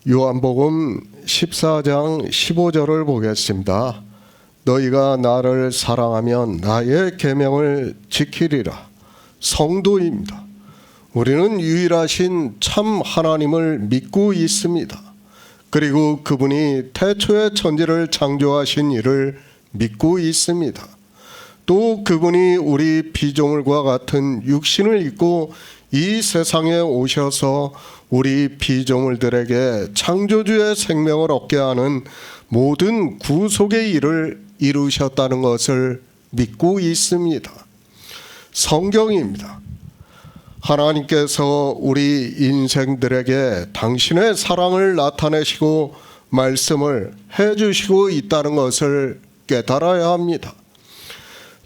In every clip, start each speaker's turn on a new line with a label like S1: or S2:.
S1: 요한복음 14장 15절을 보겠습니다. 너희가 나를 사랑하면 나의 계명을 지키리라. 성도입니다. 우리는 유일하신 참 하나님을 믿고 있습니다. 그리고 그분이 태초에 천지를 창조하신 이를 믿고 있습니다. 또 그분이 우리 피조물과 같은 육신을 입고 이 세상에 오셔서 우리 피조물들에게 창조주의 생명을 얻게 하는 모든 구속의 일을 이루셨다는 것을 믿고 있습니다. 성경입니다. 하나님께서 우리 인생들에게 당신의 사랑을 나타내시고 말씀을 해주시고 있다는 것을 깨달아야 합니다.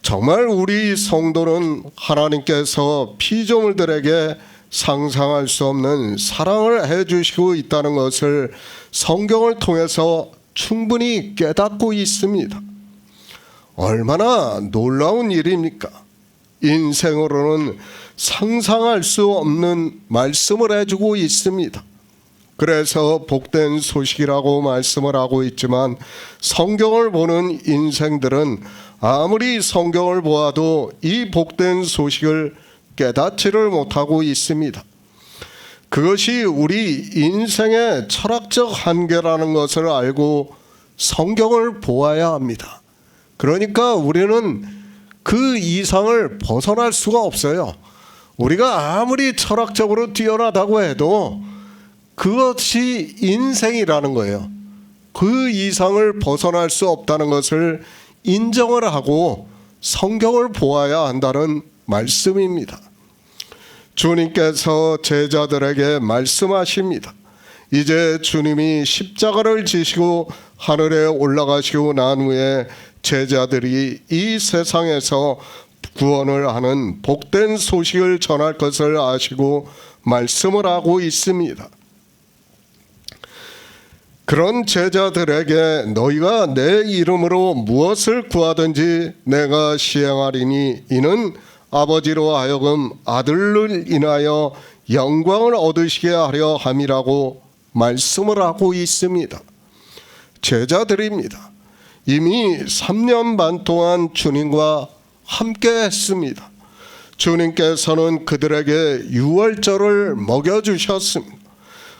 S1: 정말 우리 성도는 하나님께서 피조물들에게 상상할 수 없는 사랑을 해주시고 있다는 것을 성경을 통해서 충분히 깨닫고 있습니다. 얼마나 놀라운 일입니까? 인생으로는 상상할 수 없는 말씀을 해주고 있습니다. 그래서 복된 소식이라고 말씀을 하고 있지만 성경을 보는 인생들은 아무리 성경을 보아도 이 복된 소식을 깨닫지를 못하고 있습니다. 그것이 우리 인생의 철학적 한계라는 것을 알고 성경을 보아야 합니다. 그러니까 우리는 그 이상을 벗어날 수가 없어요. 우리가 아무리 철학적으로 뛰어나다고 해도 그것이 인생이라는 거예요. 그 이상을 벗어날 수 없다는 것을 인정을 하고 성경을 보아야 한다는 말씀입니다. 주님께서 제자들에게 말씀하십니다. 이제 주님이 십자가를 지시고 하늘에 올라가시고 난 후에 제자들이 이 세상에서 구원을 하는 복된 소식을 전할 것을 아시고 말씀을 하고 있습니다. 그런 제자들에게 너희가 내 이름으로 무엇을 구하든지 내가 시행하리니 이는 아버지로 하여금 아들을 인하여 영광을 얻으시게 하려 함이라고 말씀을 하고 있습니다. 제자들입니다. 이미 3년 반 동안 주님과 함께 했습니다. 주님께서는 그들에게 유월절을 먹여주셨습니다.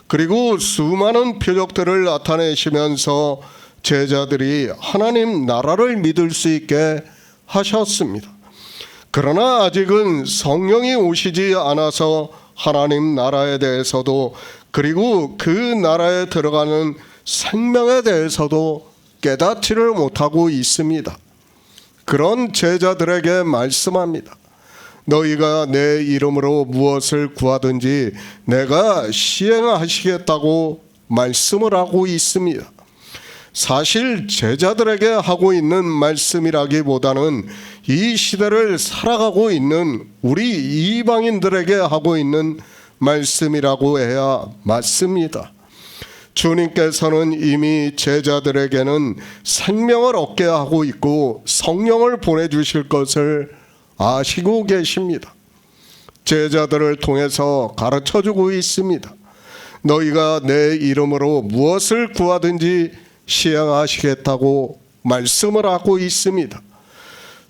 S1: 그리고 수많은 표적들을 나타내시면서 제자들이 하나님 나라를 믿을 수 있게 하셨습니다. 그러나 아직은 성령이 오시지 않아서 하나님 나라에 대해서도 그리고 그 나라에 들어가는 생명에 대해서도 깨닫지를 못하고 있습니다. 그런 제자들에게 말씀합니다. 너희가 내 이름으로 무엇을 구하든지 내가 시행하시겠다고 말씀을 하고 있습니다. 사실 제자들에게 하고 있는 말씀이라기보다는 이 시대를 살아가고 있는 우리 이방인들에게 하고 있는 말씀이라고 해야 맞습니다. 주님께서는 이미 제자들에게는 생명을 얻게 하고 있고 성령을 보내주실 것을 아시고 계십니다. 제자들을 통해서 가르쳐주고 있습니다. 너희가 내 이름으로 무엇을 구하든지 시행하시겠다고 말씀을 하고 있습니다.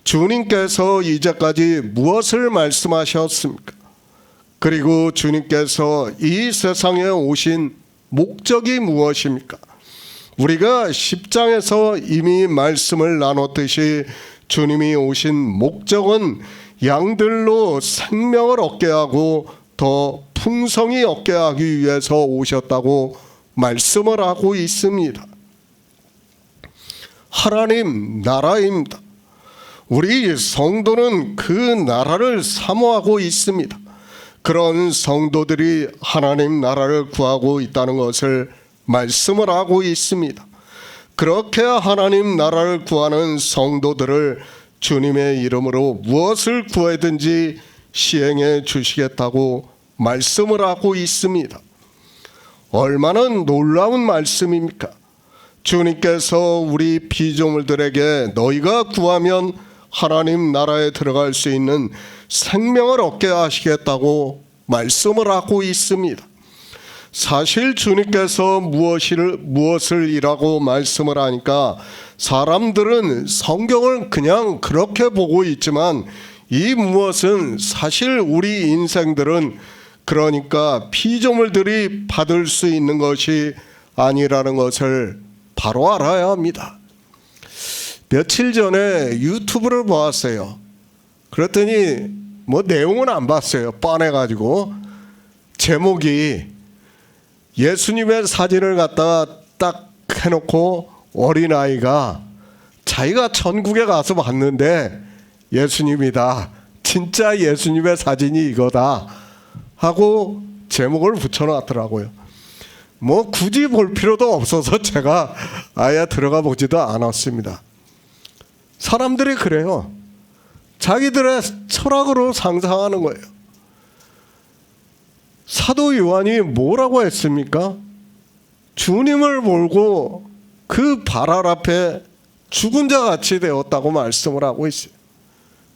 S1: 주님께서 이제까지 무엇을 말씀하셨습니까? 그리고 주님께서 이 세상에 오신 목적이 무엇입니까? 우리가 10장에서 이미 말씀을 나눴듯이 주님이 오신 목적은 양들로 생명을 얻게 하고 더 풍성히 얻게 하기 위해서 오셨다고 말씀을 하고 있습니다. 하나님 나라입니다. 우리 성도는 그 나라를 사모하고 있습니다. 그런 성도들이 하나님 나라를 구하고 있다는 것을 말씀을 하고 있습니다. 그렇게 하나님 나라를 구하는 성도들을 주님의 이름으로 무엇을 구하든지 시행해 주시겠다고 말씀을 하고 있습니다. 얼마나 놀라운 말씀입니까? 주님께서 우리 피조물들에게 너희가 구하면 하나님 나라에 들어갈 수 있는 생명을 얻게 하시겠다고 말씀을 하고 있습니다. 사실 주님께서 무엇을 이라고 말씀을 하니까 사람들은 성경을 그냥 그렇게 보고 있지만 이 무엇은 사실 우리 인생들은 그러니까 피조물들이 받을 수 있는 것이 아니라는 것을 바로 알아야 합니다. 며칠 전에 유튜브를 보았어요. 그랬더니 뭐 내용은 안 봤어요. 뻔해가지고 제목이 예수님의 사진을 갖다가 딱 해놓고 어린아이가 자기가 천국에 가서 봤는데 예수님이다, 진짜 예수님의 사진이 이거다 하고 제목을 붙여놨더라고요. 뭐 굳이 볼 필요도 없어서 제가 아예 들어가 보지도 않았습니다. 사람들이 그래요. 자기들의 철학으로 상상하는 거예요. 사도 요한이 뭐라고 했습니까? 주님을 몰고 그 발알 앞에 죽은 자 같이 되었다고 말씀을 하고 있어요.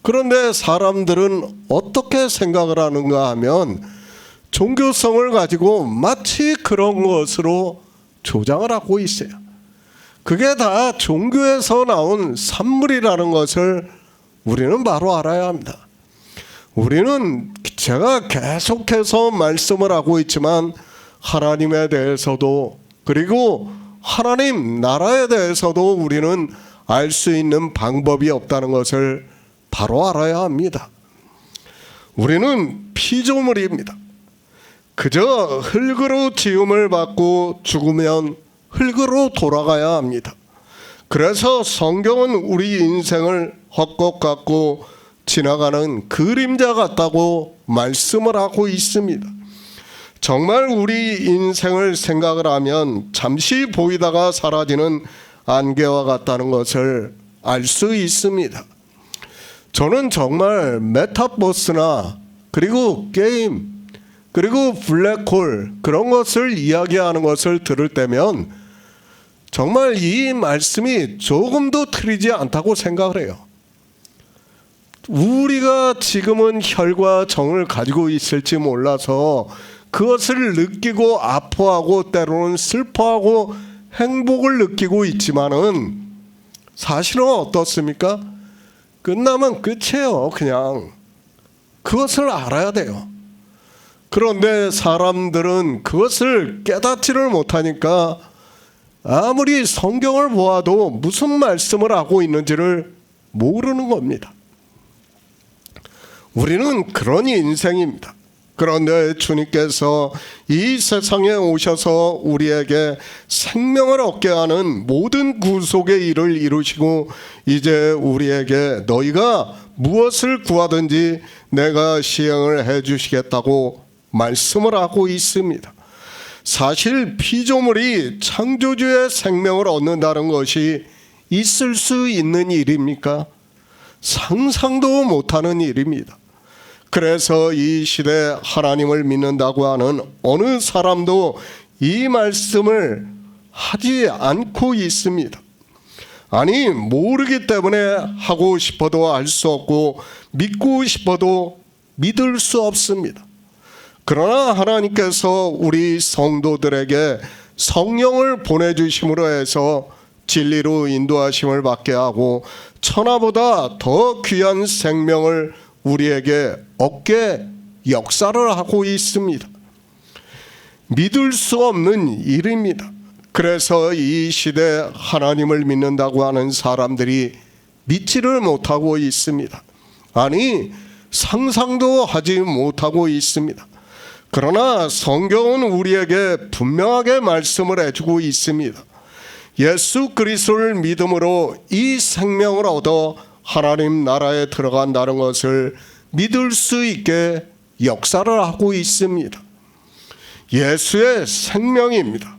S1: 그런데 사람들은 어떻게 생각을 하는가 하면 종교성을 가지고 마치 그런 것으로 조장을 하고 있어요. 그게 다 종교에서 나온 산물이라는 것을 우리는 바로 알아야 합니다. 우리는 제가 계속해서 말씀을 하고 있지만 하나님에 대해서도 그리고 하나님 나라에 대해서도 우리는 알 수 있는 방법이 없다는 것을 바로 알아야 합니다. 우리는 피조물입니다. 그저 흙으로 지음을 받고 죽으면 흙으로 돌아가야 합니다. 그래서 성경은 우리 인생을 헛것 같고 지나가는 그림자 같다고 말씀을 하고 있습니다. 정말 우리 인생을 생각을 하면 잠시 보이다가 사라지는 안개와 같다는 것을 알 수 있습니다. 저는 정말 메타버스나 그리고 게임 그리고 블랙홀 그런 것을 이야기하는 것을 들을 때면 정말 이 말씀이 조금도 틀리지 않다고 생각을 해요. 우리가 지금은 혈과 정을 가지고 있을지 몰라서 그것을 느끼고 아파하고 때로는 슬퍼하고 행복을 느끼고 있지만은 사실은 어떻습니까? 끝나면 끝이에요. 그냥 그것을 알아야 돼요. 그런데 사람들은 그것을 깨닫지를 못하니까 아무리 성경을 보아도 무슨 말씀을 하고 있는지를 모르는 겁니다. 우리는 그런 인생입니다. 그런데 주님께서 이 세상에 오셔서 우리에게 생명을 얻게 하는 모든 구속의 일을 이루시고 이제 우리에게 너희가 무엇을 구하든지 내가 시행을 해 주시겠다고 말씀을 하고 있습니다. 사실 피조물이 창조주의 생명을 얻는다는 것이 있을 수 있는 일입니까? 상상도 못하는 일입니다. 그래서 이 시대 하나님을 믿는다고 하는 어느 사람도 이 말씀을 하지 않고 있습니다. 아니, 모르기 때문에 하고 싶어도 알 수 없고 믿고 싶어도 믿을 수 없습니다. 그러나 하나님께서 우리 성도들에게 성령을 보내주심으로 해서 진리로 인도하심을 받게 하고 천하보다 더 귀한 생명을 우리에게 얻게 역사를 하고 있습니다. 믿을 수 없는 일입니다. 그래서 이 시대 하나님을 믿는다고 하는 사람들이 믿지를 못하고 있습니다. 아니, 상상도 하지 못하고 있습니다. 그러나 성경은 우리에게 분명하게 말씀을 해주고 있습니다. 예수 그리스도를 믿음으로 이 생명을 얻어 하나님 나라에 들어간다는 것을 믿을 수 있게 역사를 하고 있습니다. 예수의 생명입니다.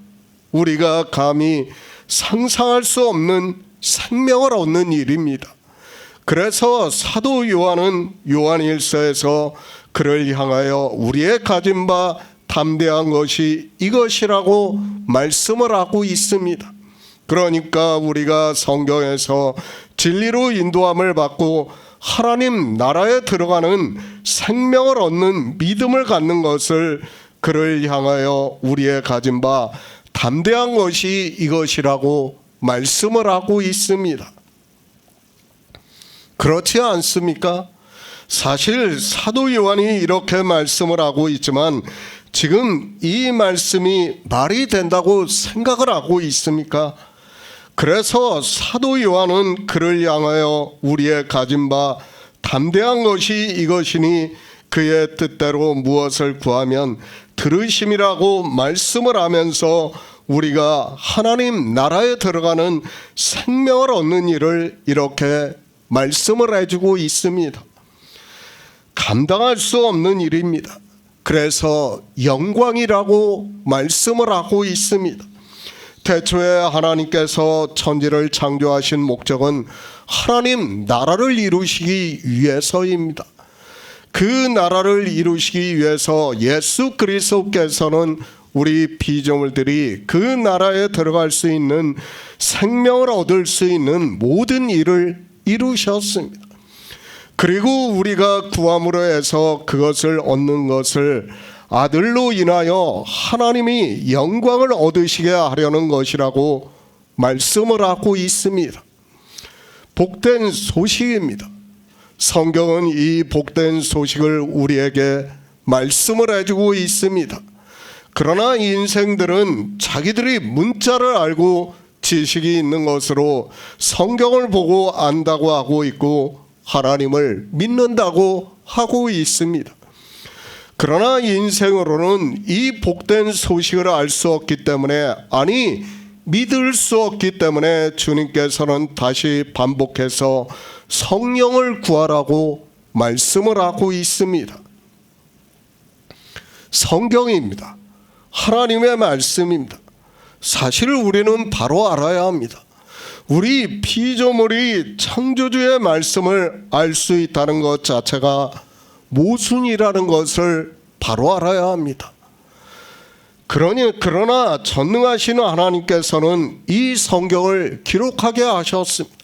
S1: 우리가 감히 상상할 수 없는 생명을 얻는 일입니다. 그래서 사도 요한은 요한일서에서 그를 향하여 우리의 가진 바 담대한 것이 이것이라고 말씀을 하고 있습니다. 그러니까 우리가 성경에서 진리로 인도함을 받고 하나님 나라에 들어가는 생명을 얻는 믿음을 갖는 것을 그를 향하여 우리의 가진 바 담대한 것이 이것이라고 말씀을 하고 있습니다. 그렇지 않습니까? 사실 사도 요한이 이렇게 말씀을 하고 있지만 지금 이 말씀이 말이 된다고 생각을 하고 있습니까? 그래서 사도 요한은 그를 향하여 우리의 가진 바 담대한 것이 이것이니 그의 뜻대로 무엇을 구하면 들으심이라고 말씀을 하면서 우리가 하나님 나라에 들어가는 생명을 얻는 일을 이렇게 말씀을 해주고 있습니다. 감당할 수 없는 일입니다. 그래서 영광이라고 말씀을 하고 있습니다. 태초에 하나님께서 천지를 창조하신 목적은 하나님 나라를 이루시기 위해서입니다. 그 나라를 이루시기 위해서 예수 그리스도께서는 우리 피조물들이 그 나라에 들어갈 수 있는 생명을 얻을 수 있는 모든 일을 이루셨습니다. 그리고 우리가 구함으로 해서 그것을 얻는 것을 아들로 인하여 하나님이 영광을 얻으시게 하려는 것이라고 말씀을 하고 있습니다. 복된 소식입니다. 성경은 이 복된 소식을 우리에게 말씀을 해주고 있습니다. 그러나 인생들은 자기들이 문자를 알고 지식이 있는 것으로 성경을 보고 안다고 하고 있고 하나님을 믿는다고 하고 있습니다. 그러나 인생으로는 이 복된 소식을 알 수 없기 때문에, 아니 믿을 수 없기 때문에 주님께서는 다시 반복해서 성령을 구하라고 말씀을 하고 있습니다. 성경입니다. 하나님의 말씀입니다. 사실 우리는 바로 알아야 합니다. 우리 피조물이 창조주의 말씀을 알 수 있다는 것 자체가 모순이라는 것을 바로 알아야 합니다. 그러나 전능하신 하나님께서는 이 성경을 기록하게 하셨습니다.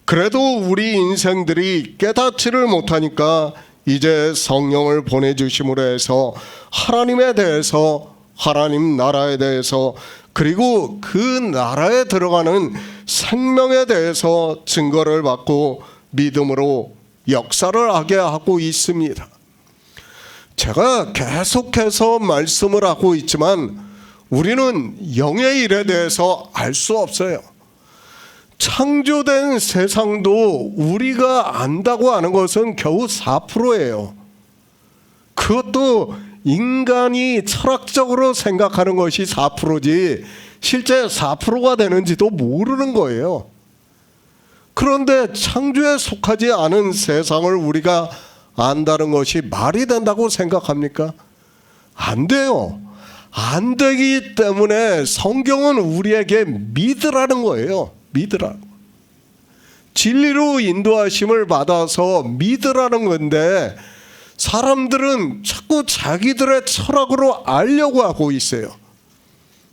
S1: 그래도 우리 인생들이 깨닫지를 못하니까 이제 성령을 보내주심으로 해서 하나님에 대해서, 하나님 나라에 대해서, 그리고 그 나라에 들어가는 생명에 대해서 증거를 받고 믿음으로 역사를 하게 하고 있습니다. 제가 계속해서 말씀을 하고 있지만 우리는 영의 일에 대해서 알 수 없어요. 창조된 세상도 우리가 안다고 하는 것은 겨우 4%예요. 그것도 인간이 철학적으로 생각하는 것이 4%지 실제 4%가 되는지도 모르는 거예요. 그런데 창조에 속하지 않은 세상을 우리가 안다는 것이 말이 된다고 생각합니까? 안 돼요. 안 되기 때문에 성경은 우리에게 믿으라는 거예요. 믿으라. 진리로 인도하심을 받아서 믿으라는 건데 사람들은 자꾸 자기들의 철학으로 알려고 하고 있어요.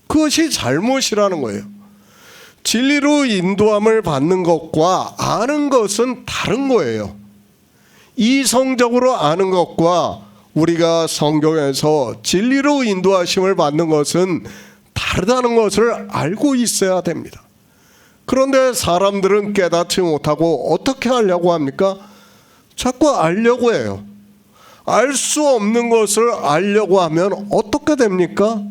S1: 그것이 잘못이라는 거예요. 진리로 인도함을 받는 것과 아는 것은 다른 거예요. 이성적으로 아는 것과 우리가 성경에서 진리로 인도하심을 받는 것은 다르다는 것을 알고 있어야 됩니다. 그런데 사람들은 깨닫지 못하고 어떻게 하려고 합니까? 자꾸 알려고 해요. 알 수 없는 것을 알려고 하면 어떻게 됩니까?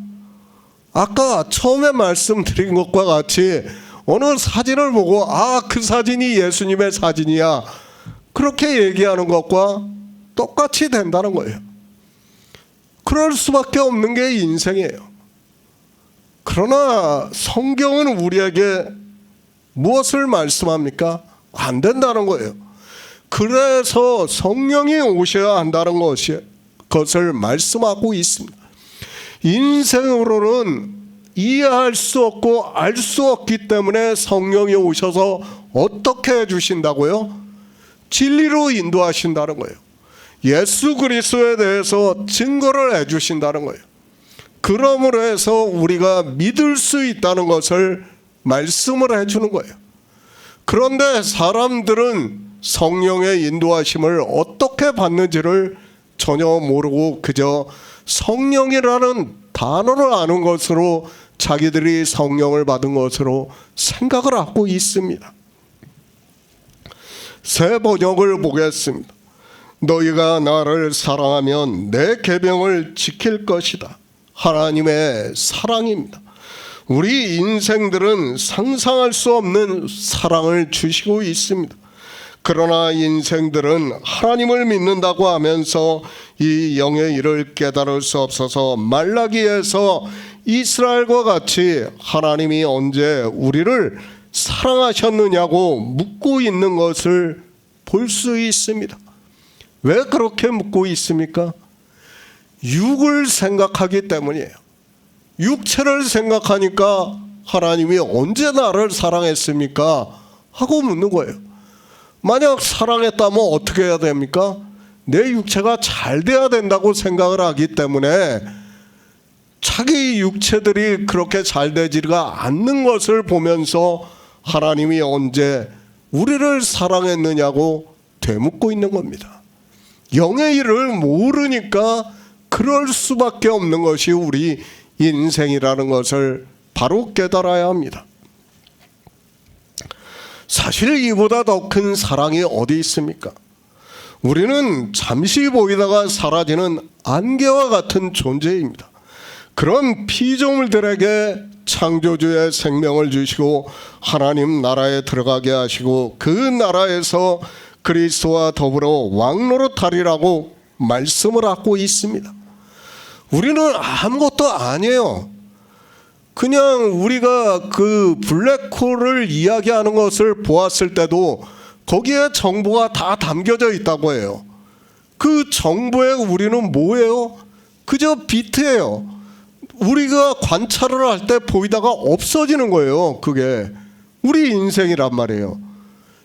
S1: 아까 처음에 말씀드린 것과 같이 어느 사진을 보고 그 사진이 예수님의 사진이야, 그렇게 얘기하는 것과 똑같이 된다는 거예요. 그럴 수밖에 없는 게 인생이에요. 그러나 성경은 우리에게 무엇을 말씀합니까? 안 된다는 거예요. 그래서 성령이 오셔야 한다는 것을 말씀하고 있습니다. 인생으로는 이해할 수 없고 알 수 없기 때문에 성령이 오셔서 어떻게 해주신다고요? 진리로 인도하신다는 거예요. 예수 그리스도에 대해서 증거를 해주신다는 거예요. 그러므로 해서 우리가 믿을 수 있다는 것을 말씀을 해주는 거예요. 그런데 사람들은 성령의 인도하심을 어떻게 받는지를 전혀 모르고 그저 성령이라는 단어를 아는 것으로 자기들이 성령을 받은 것으로 생각을 하고 있습니다. 새 번역을 보겠습니다. 너희가 나를 사랑하면 내 계명을 지킬 것이다. 하나님의 사랑입니다. 우리 인생들은 상상할 수 없는 사랑을 주시고 있습니다. 그러나 인생들은 하나님을 믿는다고 하면서 이 영의 일을 깨달을 수 없어서 말라기에서 이스라엘과 같이 하나님이 언제 우리를 사랑하셨느냐고 묻고 있는 것을 볼 수 있습니다. 왜 그렇게 묻고 있습니까? 육을 생각하기 때문이에요. 육체를 생각하니까 하나님이 언제 나를 사랑했습니까? 하고 묻는 거예요. 만약 사랑했다면 어떻게 해야 됩니까? 내 육체가 잘 돼야 된다고 생각을 하기 때문에 자기 육체들이 그렇게 잘 되지가 않는 것을 보면서 하나님이 언제 우리를 사랑했느냐고 되묻고 있는 겁니다. 영의 일을 모르니까 그럴 수밖에 없는 것이 우리 인생이라는 것을 바로 깨달아야 합니다. 사실 이보다 더 큰 사랑이 어디 있습니까? 우리는 잠시 보이다가 사라지는 안개와 같은 존재입니다. 그런 피조물들에게 창조주의 생명을 주시고 하나님 나라에 들어가게 하시고 그 나라에서 그리스도와 더불어 왕노릇하리라고 말씀을 하고 있습니다. 우리는 아무것도 아니에요. 그냥 우리가 그 블랙홀을 이야기하는 것을 보았을 때도 거기에 정보가 다 담겨져 있다고 해요. 그 정보에 우리는 뭐예요? 그저 비트예요. 우리가 관찰을 할 때 보이다가 없어지는 거예요. 그게 우리 인생이란 말이에요.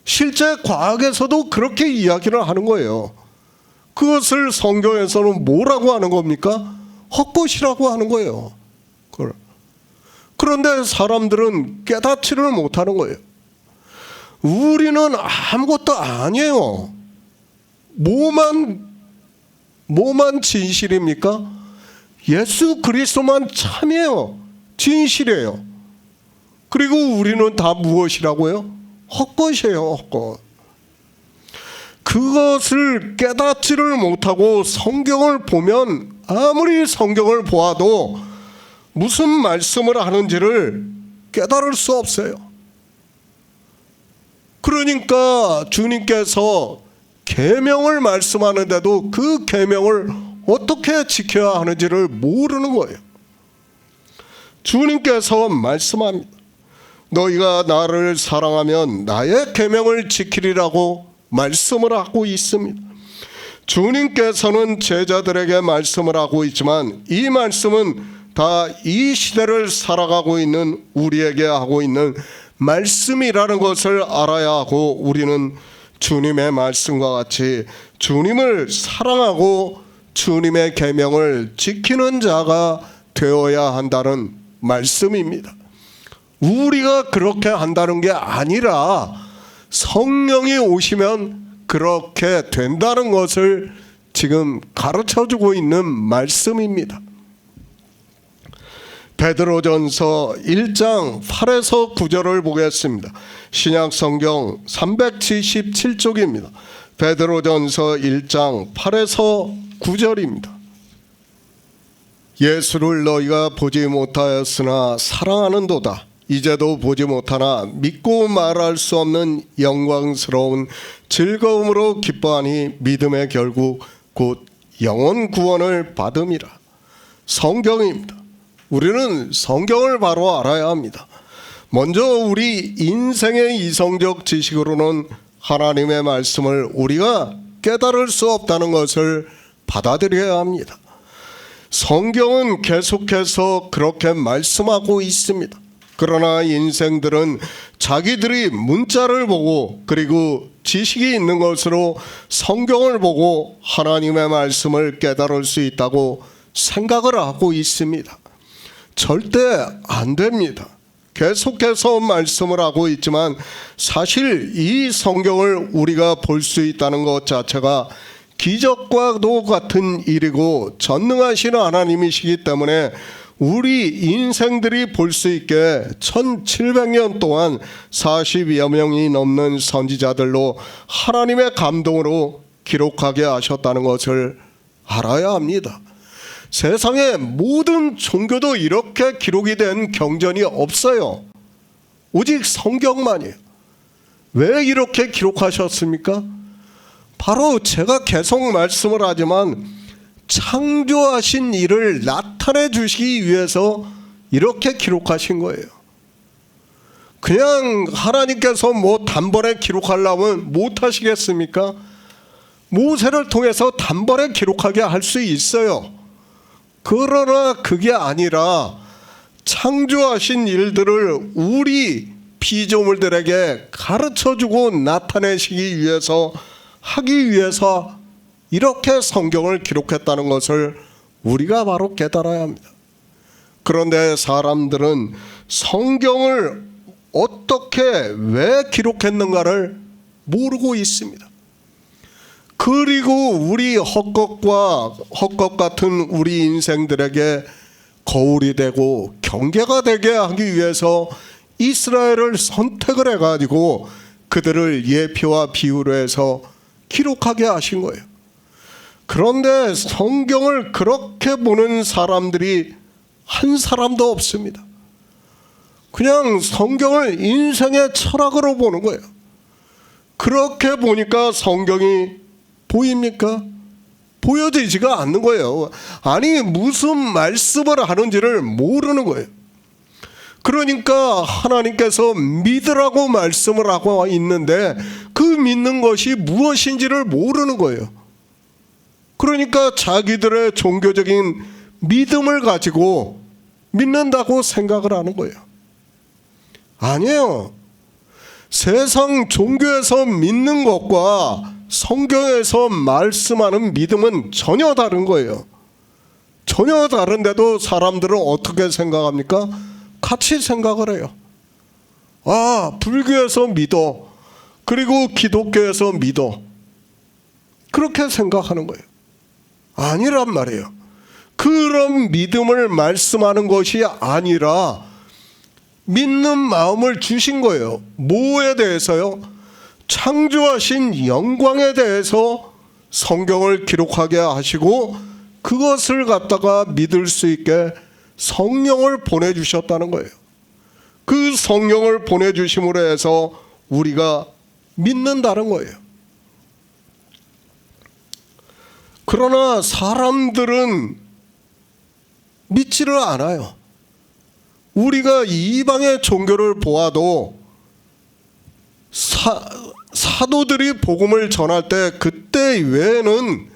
S1: 실제 과학에서도 그렇게 이야기를 하는 거예요. 그것을 성경에서는 뭐라고 하는 겁니까? 헛것이라고 하는 거예요. 그런데 사람들은 깨닫지를 못하는 거예요. 우리는 아무것도 아니에요. 뭐만 진실입니까? 예수 그리스도만 참이에요. 진실이에요. 그리고 우리는 다 무엇이라고요? 헛것이에요. 헛것. 그것을 깨닫지를 못하고 성경을 보면 아무리 성경을 보아도 무슨 말씀을 하는지를 깨달을 수 없어요. 그러니까 주님께서 계명을 말씀하는데도 그 계명을 어떻게 지켜야 하는지를 모르는 거예요. 주님께서 말씀합니다. 너희가 나를 사랑하면 나의 계명을 지키리라고 말씀을 하고 있습니다. 주님께서는 제자들에게 말씀을 하고 있지만 이 말씀은 다 이 시대를 살아가고 있는 우리에게 하고 있는 말씀이라는 것을 알아야 하고 우리는 주님의 말씀과 같이 주님을 사랑하고 주님의 계명을 지키는 자가 되어야 한다는 말씀입니다. 우리가 그렇게 한다는 게 아니라 성령이 오시면 그렇게 된다는 것을 지금 가르쳐주고 있는 말씀입니다. 베드로전서 1장 8에서 9절을 보겠습니다. 신약성경 377쪽입니다. 베드로전서 1장 8에서 9절입니다. 예수를 너희가 보지 못하였으나 사랑하는도다. 이제도 보지 못하나 믿고 말할 수 없는 영광스러운 즐거움으로 기뻐하니 믿음의 결국 곧 영원 구원을 받음이라. 성경입니다. 우리는 성경을 바로 알아야 합니다. 먼저 우리 인생의 이성적 지식으로는 하나님의 말씀을 우리가 깨달을 수 없다는 것을 받아들여야 합니다. 성경은 계속해서 그렇게 말씀하고 있습니다. 그러나 인생들은 자기들이 문자를 보고 그리고 지식이 있는 것으로 성경을 보고 하나님의 말씀을 깨달을 수 있다고 생각을 하고 있습니다. 절대 안 됩니다. 계속해서 말씀을 하고 있지만 사실 이 성경을 우리가 볼 수 있다는 것 자체가 기적과도 같은 일이고 전능하신 하나님이시기 때문에 우리 인생들이 볼 수 있게 1700년 동안 40여 명이 넘는 선지자들로 하나님의 감동으로 기록하게 하셨다는 것을 알아야 합니다. 세상의 모든 종교도 이렇게 기록이 된 경전이 없어요. 오직 성경만이에요. 왜 이렇게 기록하셨습니까? 바로 제가 계속 말씀을 하지만 창조하신 일을 나타내 주시기 위해서 이렇게 기록하신 거예요. 그냥 하나님께서 단번에 기록하려면 못 하시겠습니까? 모세를 통해서 단번에 기록하게 할 수 있어요. 그러나 그게 아니라 창조하신 일들을 우리 피조물들에게 가르쳐주고 나타내시기 위해서 하기 위해서 이렇게 성경을 기록했다는 것을 우리가 바로 깨달아야 합니다. 그런데 사람들은 성경을 어떻게 왜 기록했는가를 모르고 있습니다. 그리고 우리 헛것 같은 우리 인생들에게 거울이 되고 경계가 되게 하기 위해서 이스라엘을 선택을 해가지고 그들을 예표와 비유로 해서 기록하게 하신 거예요. 그런데 성경을 그렇게 보는 사람들이 한 사람도 없습니다. 그냥 성경을 인생의 철학으로 보는 거예요. 그렇게 보니까 성경이 보입니까? 보여지지가 않는 거예요. 아니 무슨 말씀을 하는지를 모르는 거예요. 그러니까 하나님께서 믿으라고 말씀을 하고 있는데 그 믿는 것이 무엇인지를 모르는 거예요. 그러니까 자기들의 종교적인 믿음을 가지고 믿는다고 생각을 하는 거예요. 아니에요. 세상 종교에서 믿는 것과 성경에서 말씀하는 믿음은 전혀 다른 거예요. 전혀 다른데도 사람들은 어떻게 생각합니까? 같이 생각을 해요. 아, 불교에서 믿어. 그리고 기독교에서 믿어. 그렇게 생각하는 거예요. 아니란 말이에요. 그런 믿음을 말씀하는 것이 아니라 믿는 마음을 주신 거예요. 뭐에 대해서요? 창조하신 영광에 대해서 성경을 기록하게 하시고 그것을 갖다가 믿을 수 있게 성령을 보내주셨다는 거예요. 그 성령을 보내주심으로 해서 우리가 믿는다는 거예요. 그러나 사람들은 믿지를 않아요. 우리가 이방의 종교를 보아도 사도들이 복음을 전할 때 그때 외에는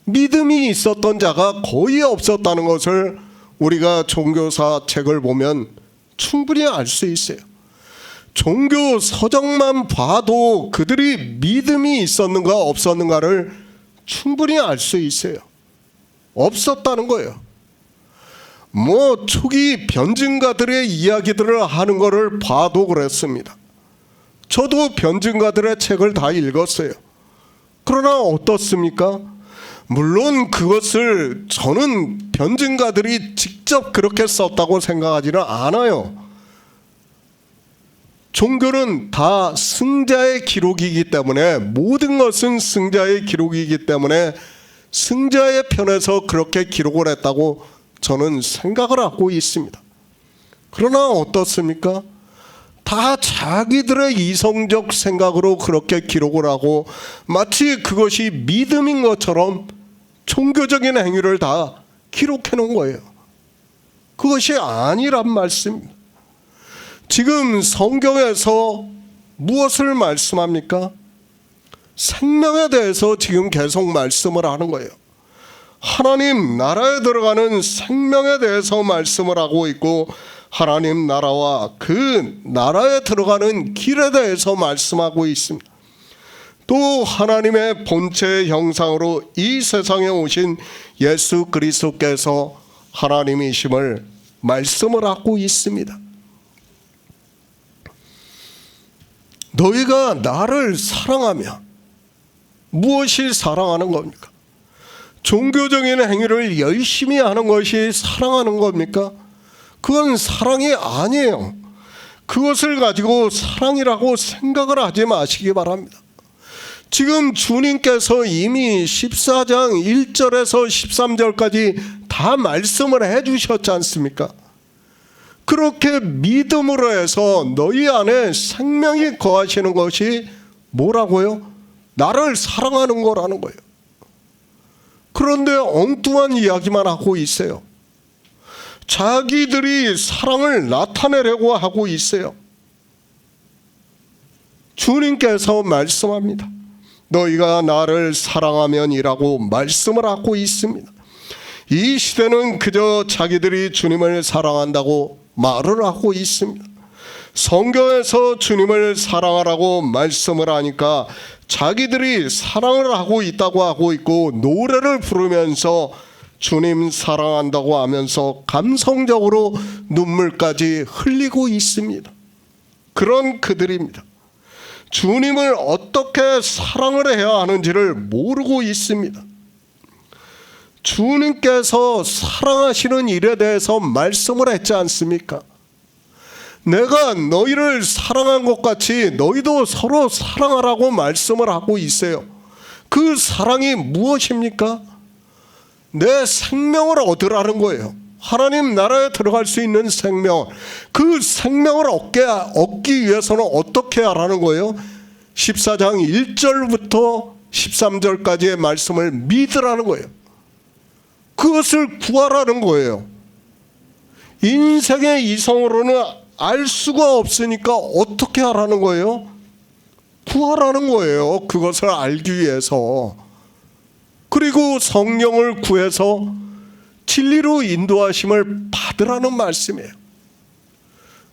S1: 믿음이 있었던 자가 거의 없었다는 것을 우리가 종교사 책을 보면 충분히 알 수 있어요. 종교 서적만 봐도 그들이 믿음이 있었는가 없었는가를 충분히 알 수 있어요. 없었다는 거예요. 초기 변증가들의 이야기들을 하는 것을 봐도 그랬습니다. 저도 변증가들의 책을 다 읽었어요. 그러나 어떻습니까? 물론 그것을 저는 변증가들이 직접 그렇게 썼다고 생각하지는 않아요. 종교는 다 승자의 기록이기 때문에 모든 것은 승자의 기록이기 때문에 승자의 편에서 그렇게 기록을 했다고 저는 생각을 하고 있습니다. 그러나 어떻습니까? 다 자기들의 이성적 생각으로 그렇게 기록을 하고 마치 그것이 믿음인 것처럼 종교적인 행위를 다 기록해 놓은 거예요. 그것이 아니란 말씀입니다. 지금 성경에서 무엇을 말씀합니까? 생명에 대해서 지금 계속 말씀을 하는 거예요. 하나님 나라에 들어가는 생명에 대해서 말씀을 하고 있고 하나님 나라와 그 나라에 들어가는 길에 대해서 말씀하고 있습니다. 또 하나님의 본체의 형상으로 이 세상에 오신 예수 그리스도께서 하나님이심을 말씀을 하고 있습니다. 너희가 나를 사랑하며 무엇이 사랑하는 겁니까? 종교적인 행위를 열심히 하는 것이 사랑하는 겁니까? 그건 사랑이 아니에요. 그것을 가지고 사랑이라고 생각을 하지 마시기 바랍니다. 지금 주님께서 이미 14장 1절에서 13절까지 다 말씀을 해주셨지 않습니까? 그렇게 믿음으로 해서 너희 안에 생명이 거하시는 것이 뭐라고요? 나를 사랑하는 거라는 거예요. 그런데 엉뚱한 이야기만 하고 있어요. 자기들이 사랑을 나타내려고 하고 있어요. 주님께서 말씀합니다. 너희가 나를 사랑하면이라고 말씀을 하고 있습니다. 이 시대는 그저 자기들이 주님을 사랑한다고 말을 하고 있습니다. 성경에서 주님을 사랑하라고 말씀을 하니까 자기들이 사랑을 하고 있다고 하고 있고 노래를 부르면서 주님 사랑한다고 하면서 감성적으로 눈물까지 흘리고 있습니다. 그런 그들입니다. 주님을 어떻게 사랑을 해야 하는지를 모르고 있습니다. 주님께서 사랑하시는 일에 대해서 말씀을 했지 않습니까? 내가 너희를 사랑한 것 같이 너희도 서로 사랑하라고 말씀을 하고 있어요. 그 사랑이 무엇입니까? 내 생명을 얻으라는 거예요. 하나님 나라에 들어갈 수 있는 생명, 그 생명을 얻기 위해서는 어떻게 하라는 거예요? 14장 1절부터 13절까지의 말씀을 믿으라는 거예요. 그것을 구하라는 거예요. 인생의 이성으로는 알 수가 없으니까 어떻게 하라는 거예요? 구하라는 거예요. 그것을 알기 위해서. 그리고 성령을 구해서 진리로 인도하심을 받으라는 말씀이에요.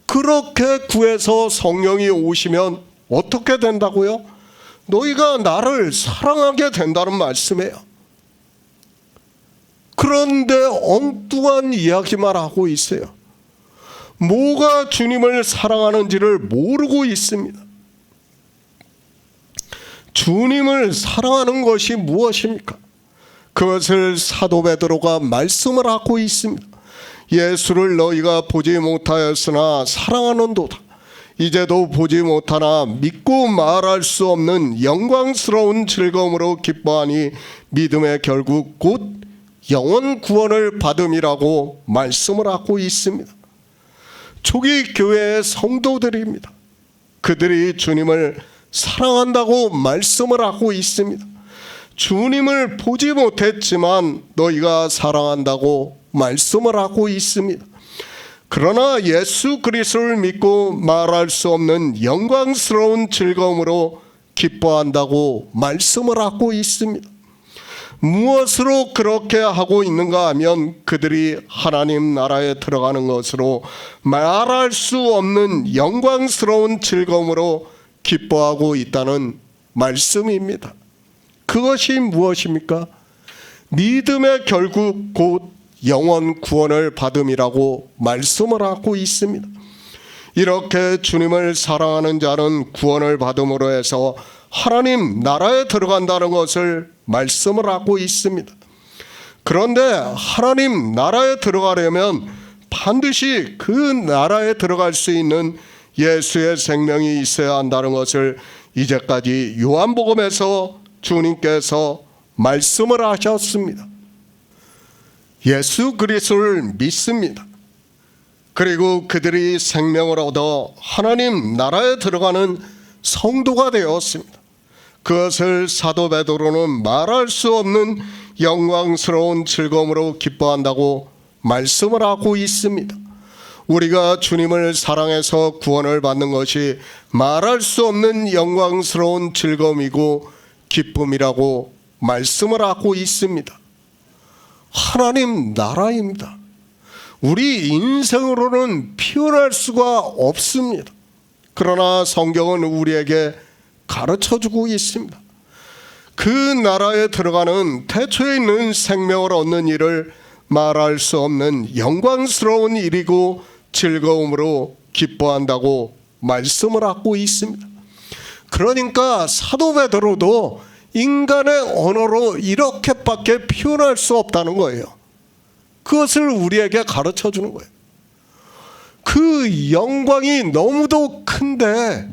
S1: 그렇게 구해서 성령이 오시면 어떻게 된다고요? 너희가 나를 사랑하게 된다는 말씀이에요. 그런데 엉뚱한 이야기만 하고 있어요. 뭐가 주님을 사랑하는지를 모르고 있습니다. 주님을 사랑하는 것이 무엇입니까? 그것을 사도 베드로가 말씀을 하고 있습니다. 예수를 너희가 보지 못하였으나 사랑하는도다. 이제도 보지 못하나 믿고 말할 수 없는 영광스러운 즐거움으로 기뻐하니 믿음의 결국 곧 영원 구원을 받음이라고 말씀을 하고 있습니다. 초기 교회의 성도들입니다. 그들이 주님을 사랑한다고 말씀을 하고 있습니다. 주님을 보지 못했지만 너희가 사랑한다고 말씀을 하고 있습니다. 그러나 예수 그리스도를 믿고 말할 수 없는 영광스러운 즐거움으로 기뻐한다고 말씀을 하고 있습니다. 무엇으로 그렇게 하고 있는가 하면 그들이 하나님 나라에 들어가는 것으로 말할 수 없는 영광스러운 즐거움으로 기뻐하고 있다는 말씀입니다. 그것이 무엇입니까? 믿음의 결국 곧 영원 구원을 받음이라고 말씀을 하고 있습니다. 이렇게 주님을 사랑하는 자는 구원을 받음으로 해서 하나님 나라에 들어간다는 것을 말씀을 하고 있습니다. 그런데 하나님 나라에 들어가려면 반드시 그 나라에 들어갈 수 있는 예수의 생명이 있어야 한다는 것을 이제까지 요한복음에서 주님께서 말씀을 하셨습니다. 예수 그리스도를 믿습니다. 그리고 그들이 생명을 얻어 하나님 나라에 들어가는 성도가 되었습니다. 그것을 사도 베드로는 말할 수 없는 영광스러운 즐거움으로 기뻐한다고 말씀을 하고 있습니다. 우리가 주님을 사랑해서 구원을 받는 것이 말할 수 없는 영광스러운 즐거움이고 기쁨이라고 말씀을 하고 있습니다. 하나님 나라입니다. 우리 인생으로는 표현할 수가 없습니다. 그러나 성경은 우리에게 가르쳐주고 있습니다. 그 나라에 들어가는 태초에 있는 생명을 얻는 일을 말할 수 없는 영광스러운 일이고 즐거움으로 기뻐한다고 말씀을 하고 있습니다. 그러니까 사도 베드로도 인간의 언어로 이렇게밖에 표현할 수 없다는 거예요. 그것을 우리에게 가르쳐 주는 거예요. 그 영광이 너무도 큰데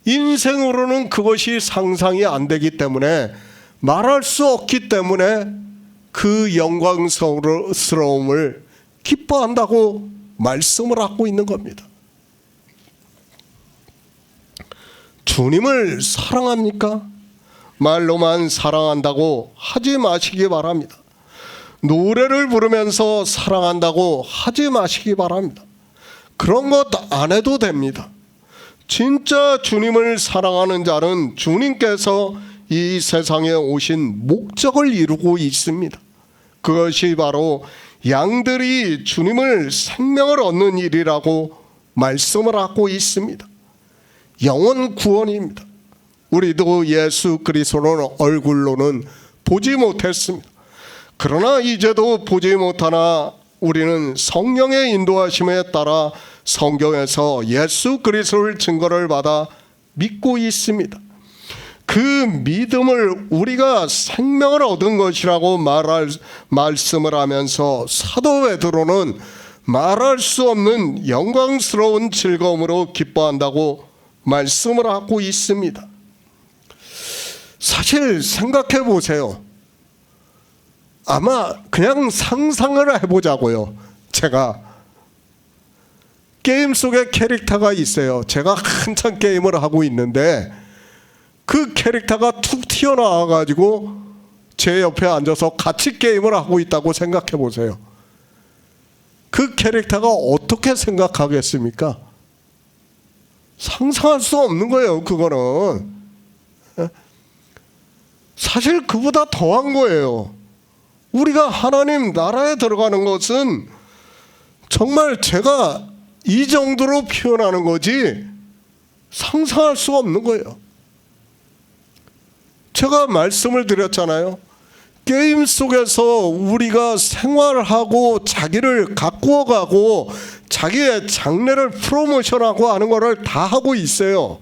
S1: 인생으로는 그것이 상상이 안 되기 때문에 말할 수 없기 때문에 그 영광스러움을 기뻐한다고 말씀을 하고 있는 겁니다. 주님을 사랑합니까? 말로만 사랑한다고 하지 마시기 바랍니다. 노래를 부르면서 사랑한다고 하지 마시기 바랍니다. 그런 것 안 해도 됩니다. 진짜 주님을 사랑하는 자는 주님께서 이 세상에 오신 목적을 이루고 있습니다. 그것이 바로 양들이 주님을 생명을 얻는 일이라고 말씀을 하고 있습니다. 영원 구원입니다. 우리도 예수 그리스도를 얼굴로는 보지 못했습니다. 그러나 이제도 보지 못하나 우리는 성령의 인도하심에 따라 성경에서 예수 그리스도를 증거를 받아 믿고 있습니다. 그 믿음을 우리가 생명을 얻은 것이라고 말씀을 하면서 사도 베드로는 말할 수 없는 영광스러운 즐거움으로 기뻐한다고 말씀을 하고 있습니다. 사실 생각해 보세요. 아마 그냥 상상을 해보자고요. 제가 게임 속에 캐릭터가 있어요. 제가 한참 게임을 하고 있는데 그 캐릭터가 툭 튀어나와 가지고 제 옆에 앉아서 같이 게임을 하고 있다고 생각해 보세요. 그 캐릭터가 어떻게 생각하겠습니까? 상상할 수 없는 거예요. 그거는 사실 그보다 더한 거예요. 우리가 하나님 나라에 들어가는 것은 정말 제가 이 정도로 표현하는 거지 상상할 수 없는 거예요. 제가 말씀을 드렸잖아요. 게임 속에서 우리가 생활하고 자기를 가꾸어가고 자기의 장래를 프로모션하고 하는 거를 다 하고 있어요.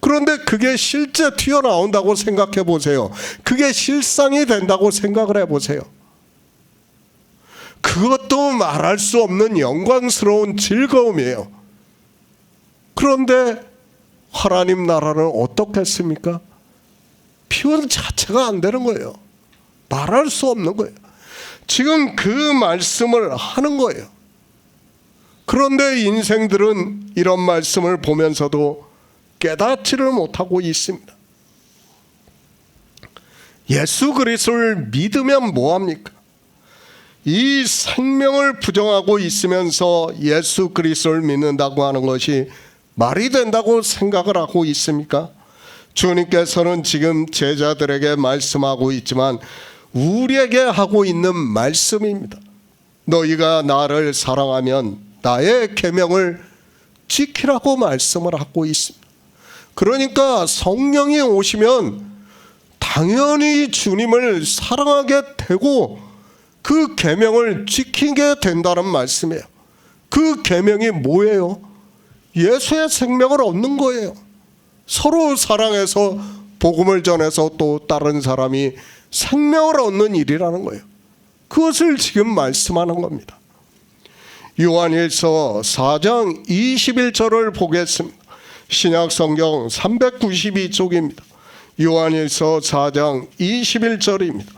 S1: 그런데 그게 실제 튀어나온다고 생각해 보세요. 그게 실상이 된다고 생각을 해보세요. 그것도 말할 수 없는 영광스러운 즐거움이에요. 그런데 하나님 나라는 어떻겠습니까? 표현 자체가 안 되는 거예요. 말할 수 없는 거예요. 지금 그 말씀을 하는 거예요. 그런데 인생들은 이런 말씀을 보면서도 깨닫지를 못하고 있습니다. 예수 그리스도를 믿으면 뭐합니까? 이 생명을 부정하고 있으면서 예수 그리스도를 믿는다고 하는 것이 말이 된다고 생각을 하고 있습니까? 주님께서는 지금 제자들에게 말씀하고 있지만 우리에게 하고 있는 말씀입니다. 너희가 나를 사랑하면 나의 계명을 지키라고 말씀을 하고 있습니다. 그러니까 성령이 오시면 당연히 주님을 사랑하게 되고 그 계명을 지키게 된다는 말씀이에요. 그 계명이 뭐예요? 예수의 생명을 얻는 거예요. 서로 사랑해서 복음을 전해서 또 다른 사람이 생명을 얻는 일이라는 거예요. 그것을 지금 말씀하는 겁니다. 요한일서 4장 21절을 보겠습니다. 신약 성경 392쪽입니다. 요한일서 4장 21절입니다.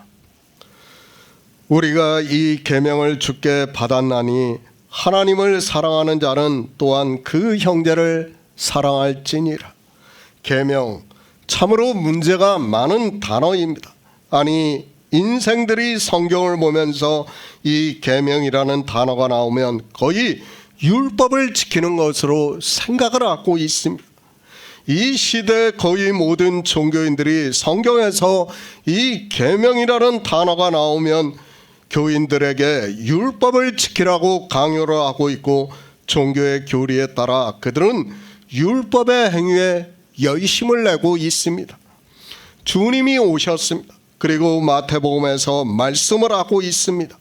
S1: 우리가 이 계명을 주께 받았나니 하나님을 사랑하는 자는 또한 그 형제를 사랑할지니라. 계명, 참으로 문제가 많은 단어입니다. 아니 인생들이 성경을 보면서 이 계명이라는 단어가 나오면 거의 율법을 지키는 것으로 생각을 하고 있습니다. 이 시대 거의 모든 종교인들이 성경에서 이 계명이라는 단어가 나오면 교인들에게 율법을 지키라고 강요를 하고 있고 종교의 교리에 따라 그들은 율법의 행위에 열심을 내고 있습니다. 주님이 오셨습니다. 그리고 마태복음에서 말씀을 하고 있습니다.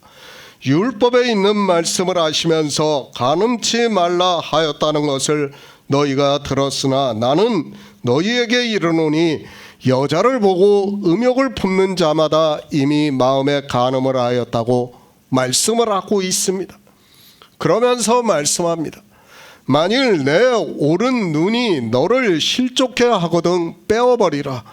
S1: 율법에 있는 말씀을 하시면서 간음치 말라 하였다는 것을 너희가 들었으나 나는 너희에게 이르노니 여자를 보고 음욕을 품는 자마다 이미 마음에 간음을 하였다고 말씀을 하고 있습니다. 그러면서 말씀합니다. 만일 내 오른 눈이 너를 실족해 하거든 빼어버리라.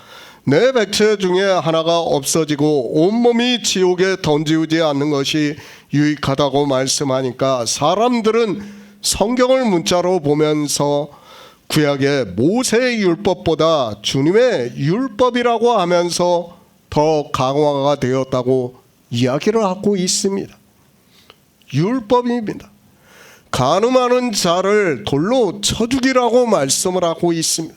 S1: 내 백체 중에 하나가 없어지고 온몸이 지옥에 던지우지 않는 것이 유익하다고 말씀하니까 사람들은 성경을 문자로 보면서 구약의 모세의 율법보다 주님의 율법이라고 하면서 더 강화가 되었다고 이야기를 하고 있습니다. 율법입니다. 간음하는 자를 돌로 쳐 죽이라고 말씀을 하고 있습니다.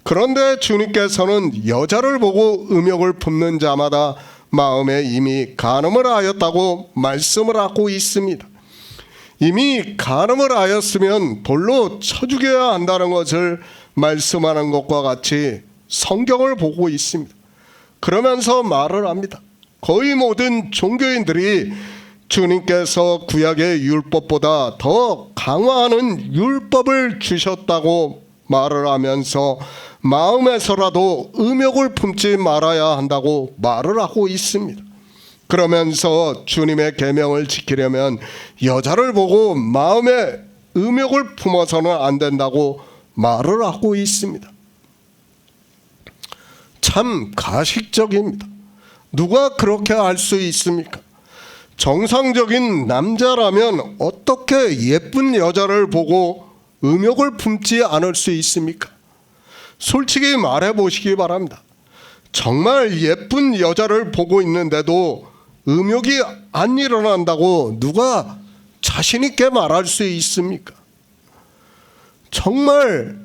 S1: 그런데 주님께서는 여자를 보고 음욕을 품는 자마다 마음에 이미 간음을 하였다고 말씀을 하고 있습니다. 이미 간음을 하였으면 돌로 쳐 죽여야 한다는 것을 말씀하는 것과 같이 성경을 보고 있습니다. 그러면서 말을 합니다. 거의 모든 종교인들이 주님께서 구약의 율법보다 더 강화하는 율법을 주셨다고 말을 하면서 마음에서라도 음욕을 품지 말아야 한다고 말을 하고 있습니다. 그러면서 주님의 계명을 지키려면 여자를 보고 마음에 음욕을 품어서는 안 된다고 말을 하고 있습니다. 참 가식적입니다. 누가 그렇게 할 수 있습니까? 정상적인 남자라면 어떻게 예쁜 여자를 보고 음욕을 품지 않을 수 있습니까? 솔직히 말해 보시기 바랍니다. 정말 예쁜 여자를 보고 있는데도 음욕이 안 일어난다고 누가 자신 있게 말할 수 있습니까? 정말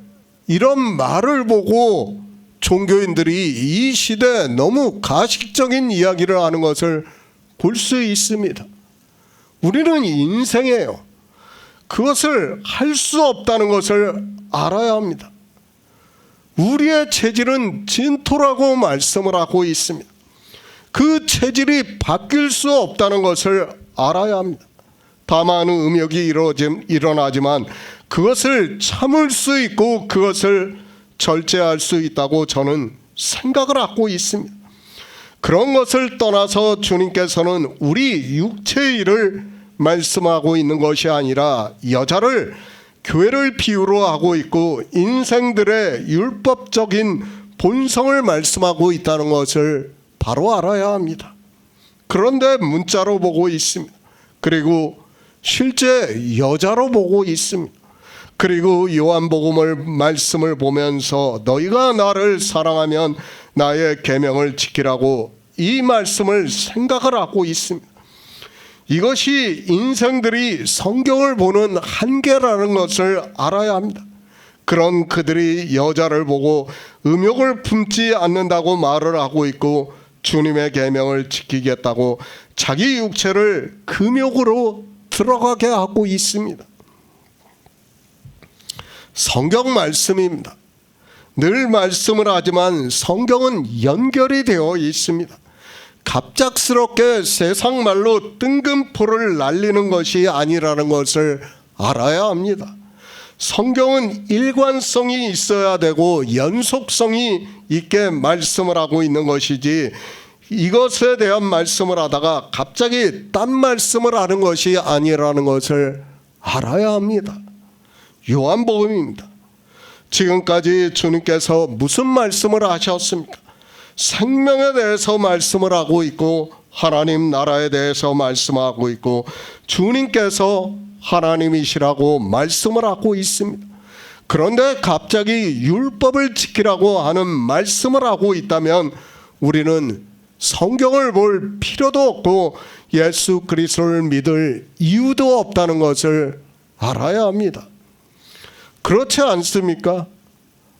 S1: 이런 말을 보고 종교인들이 이 시대에 너무 가식적인 이야기를 하는 것을 볼 수 있습니다. 우리는 인생이에요. 그것을 할 수 없다는 것을 알아야 합니다. 우리의 체질은 진토라고 말씀을 하고 있습니다. 그 체질이 바뀔 수 없다는 것을 알아야 합니다. 다만 음욕이 일어나지만 그것을 참을 수 있고 그것을 절제할 수 있다고 저는 생각을 하고 있습니다. 그런 것을 떠나서 주님께서는 우리 육체의 일을 말씀하고 있는 것이 아니라 여자를 교회를 비유로 하고 있고 인생들의 율법적인 본성을 말씀하고 있다는 것을 바로 알아야 합니다. 그런데 문자로 보고 있습니다. 그리고 실제 여자로 보고 있습니다. 그리고 요한복음을 말씀을 보면서 너희가 나를 사랑하면 나의 계명을 지키라고 이 말씀을 생각을 하고 있습니다. 이것이 인생들이 성경을 보는 한계라는 것을 알아야 합니다. 그런 그들이 여자를 보고 음욕을 품지 않는다고 말을 하고 있고 주님의 계명을 지키겠다고 자기 육체를 금욕으로 들어가게 하고 있습니다. 성경 말씀입니다. 늘 말씀을 하지만 성경은 연결이 되어 있습니다. 갑작스럽게 세상 말로 뜬금포를 날리는 것이 아니라는 것을 알아야 합니다. 성경은 일관성이 있어야 되고 연속성이 있게 말씀을 하고 있는 것이지 이것에 대한 말씀을 하다가 갑자기 딴 말씀을 하는 것이 아니라는 것을 알아야 합니다. 요한복음입니다. 지금까지 주님께서 무슨 말씀을 하셨습니까? 생명에 대해서 말씀을 하고 있고 하나님 나라에 대해서 말씀하고 있고 주님께서 하나님이시라고 말씀을 하고 있습니다. 그런데 갑자기 율법을 지키라고 하는 말씀을 하고 있다면 우리는 성경을 볼 필요도 없고 예수 그리스도를 믿을 이유도 없다는 것을 알아야 합니다. 그렇지 않습니까?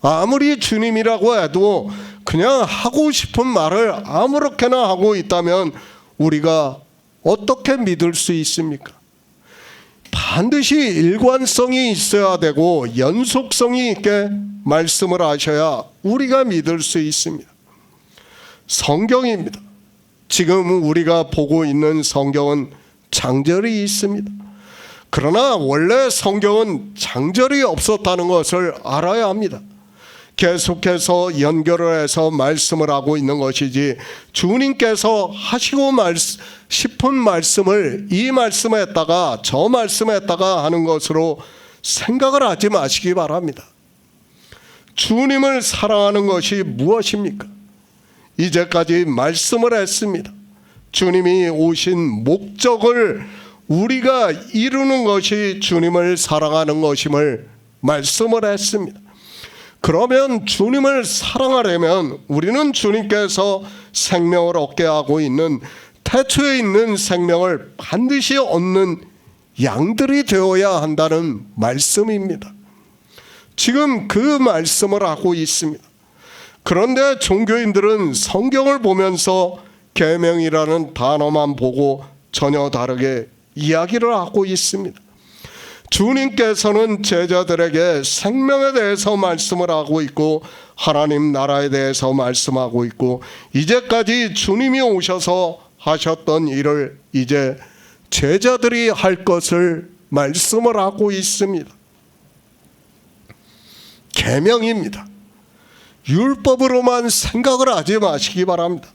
S1: 아무리 주님이라고 해도 그냥 하고 싶은 말을 아무렇게나 하고 있다면 우리가 어떻게 믿을 수 있습니까? 반드시 일관성이 있어야 되고 연속성이 있게 말씀을 하셔야 우리가 믿을 수 있습니다. 성경입니다. 지금 우리가 보고 있는 성경은 장절이 있습니다. 그러나 원래 성경은 장절이 없었다는 것을 알아야 합니다. 계속해서 연결을 해서 말씀을 하고 있는 것이지, 주님께서 하시고 싶은 말씀을 이 말씀에 했다가 저 말씀에 했다가 하는 것으로 생각을 하지 마시기 바랍니다. 주님을 사랑하는 것이 무엇입니까? 이제까지 말씀을 했습니다. 주님이 오신 목적을 우리가 이루는 것이 주님을 사랑하는 것임을 말씀을 했습니다. 그러면 주님을 사랑하려면 우리는 주님께서 생명을 얻게 하고 있는, 태초에 있는 생명을 반드시 얻는 양들이 되어야 한다는 말씀입니다. 지금 그 말씀을 하고 있습니다. 그런데 종교인들은 성경을 보면서 계명이라는 단어만 보고 전혀 다르게 이야기를 하고 있습니다. 주님께서는 제자들에게 생명에 대해서 말씀을 하고 있고 하나님 나라에 대해서 말씀하고 있고, 이제까지 주님이 오셔서 하셨던 일을 이제 제자들이 할 것을 말씀을 하고 있습니다. 계명입니다. 율법으로만 생각을 하지 마시기 바랍니다.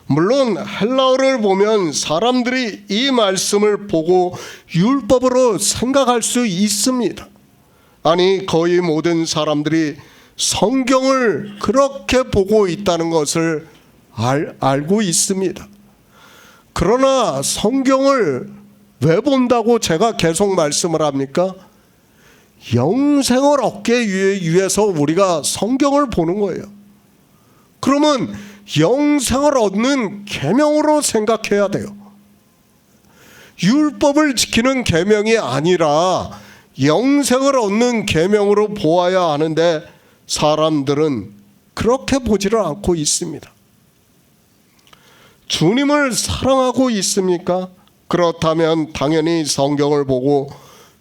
S1: 물론 헬라어를 보면 사람들이 이 말씀을 보고 율법으로 생각할 수 있습니다. 아니, 거의 모든 사람들이 성경을 그렇게 보고 있다는 것을 알고 있습니다. 그러나 성경을 왜 본다고 제가 계속 말씀을 합니까? 영생을 얻기 위해서 우리가 성경을 보는 거예요. 그러면 영생을 얻는 계명으로 생각해야 돼요. 율법을 지키는 계명이 아니라 영생을 얻는 계명으로 보아야 하는데, 사람들은 그렇게 보지를 않고 있습니다. 주님을 사랑하고 있습니까? 그렇다면 당연히 성경을 보고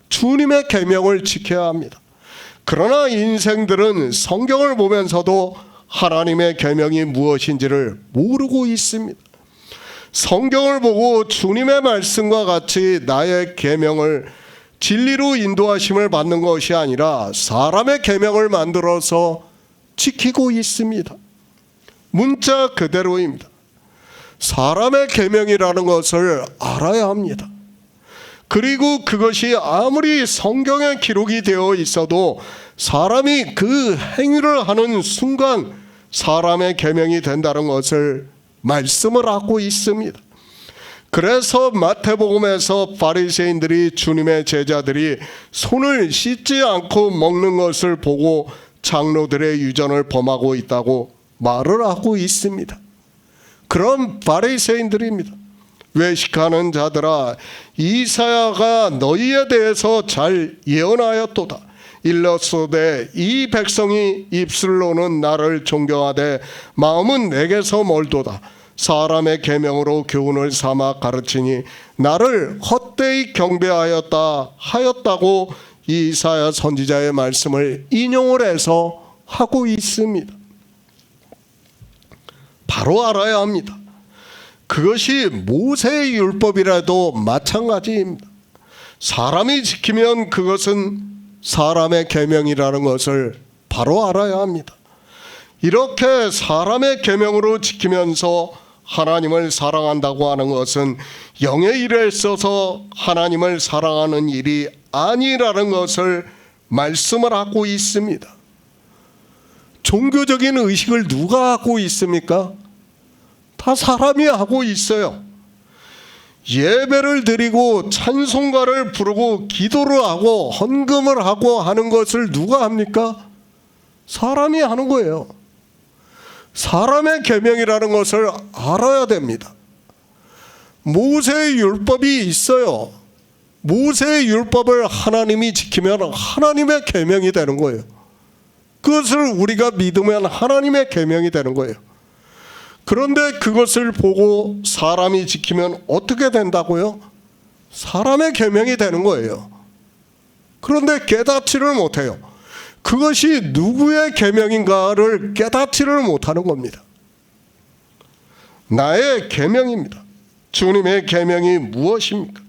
S1: 주님의 계명을 지켜야 합니다. 그러나 인생들은 성경을 보면서도 하나님의 계명이 무엇인지를 모르고 있습니다. 성경을 보고 주님의 말씀과 같이 나의 계명을 진리로 인도하심을 받는 것이 아니라 사람의 계명을 만들어서 지키고 있습니다. 문자 그대로입니다. 사람의 계명이라는 것을 알아야 합니다. 그리고 그것이 아무리 성경에 기록이 되어 있어도 사람이 그 행위를 하는 순간 사람의 계명이 된다는 것을 말씀을 하고 있습니다. 그래서 마태복음에서 바리새인들이 주님의 제자들이 손을 씻지 않고 먹는 것을 보고 장로들의 유전을 범하고 있다고 말을 하고 있습니다. 그런 바리새인들입니다. 외식하는 자들아, 이사야가 너희에 대해서 잘 예언하였도다. 일렀소되 이 백성이 입술로는 나를 존경하되 마음은 내게서 멀도다. 사람의 계명으로 교훈을 삼아 가르치니 나를 헛되이 하였다고 이사야 선지자의 말씀을 인용을 해서 하고 있습니다. 바로 알아야 합니다. 그것이 모세의 율법이라도 마찬가지입니다. 사람이 지키면 그것은 사람의 계명이라는 것을 바로 알아야 합니다. 이렇게 사람의 계명으로 지키면서 하나님을 사랑한다고 하는 것은 영의 일에 있어서 하나님을 사랑하는 일이 아니라는 것을 말씀을 하고 있습니다. 종교적인 의식을 누가 하고 있습니까? 다 사람이 하고 있어요. 예배를 드리고 찬송가를 부르고 기도를 하고 헌금을 하고 하는 것을 누가 합니까? 사람이 하는 거예요. 사람의 계명이라는 것을 알아야 됩니다. 모세의 율법이 있어요. 모세의 율법을 하나님이 지키면 하나님의 계명이 되는 거예요. 그것을 우리가 믿으면 하나님의 계명이 되는 거예요. 그런데 그것을 보고 사람이 지키면 어떻게 된다고요? 사람의 계명이 되는 거예요. 그런데 깨닫지를 못해요. 그것이 누구의 계명인가를 깨닫지를 못하는 겁니다. 나의 계명입니다. 주님의 계명이 무엇입니까?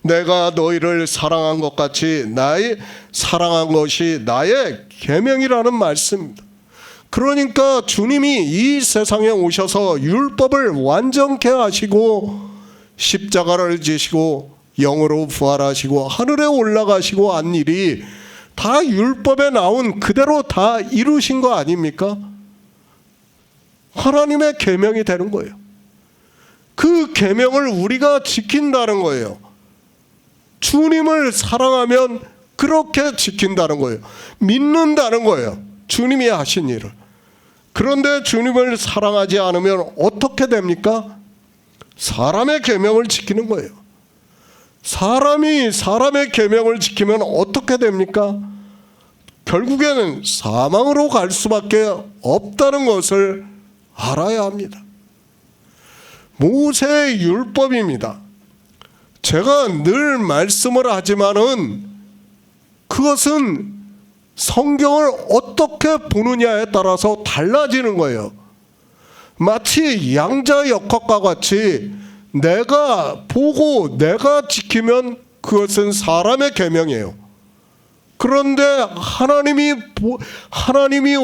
S1: 내가 너희를 사랑한 것 같이 나의 사랑한 것이 나의 계명이라는 말씀입니다. 그러니까 주님이 이 세상에 오셔서 율법을 완전케 하시고 십자가를 지시고 영으로 부활하시고 하늘에 올라가시고 한 일이 다 율법에 나온 그대로 다 이루신 거 아닙니까? 하나님의 계명이 되는 거예요. 그 계명을 우리가 지킨다는 거예요. 주님을 사랑하면 그렇게 지킨다는 거예요. 믿는다는 거예요. 주님이 하신 일을. 그런데 주님을 사랑하지 않으면 어떻게 됩니까? 사람의 계명을 지키는 거예요. 사람이 사람의 계명을 지키면 어떻게 됩니까? 결국에는 사망으로 갈 수밖에 없다는 것을 알아야 합니다. 모세의 율법입니다. 제가 늘 말씀을 하지만은 그것은 성경을 어떻게 보느냐에 따라서 달라지는 거예요. 마치 양자역학과 같이 내가 보고 내가 지키면 그것은 사람의 계명이에요. 그런데 하나님이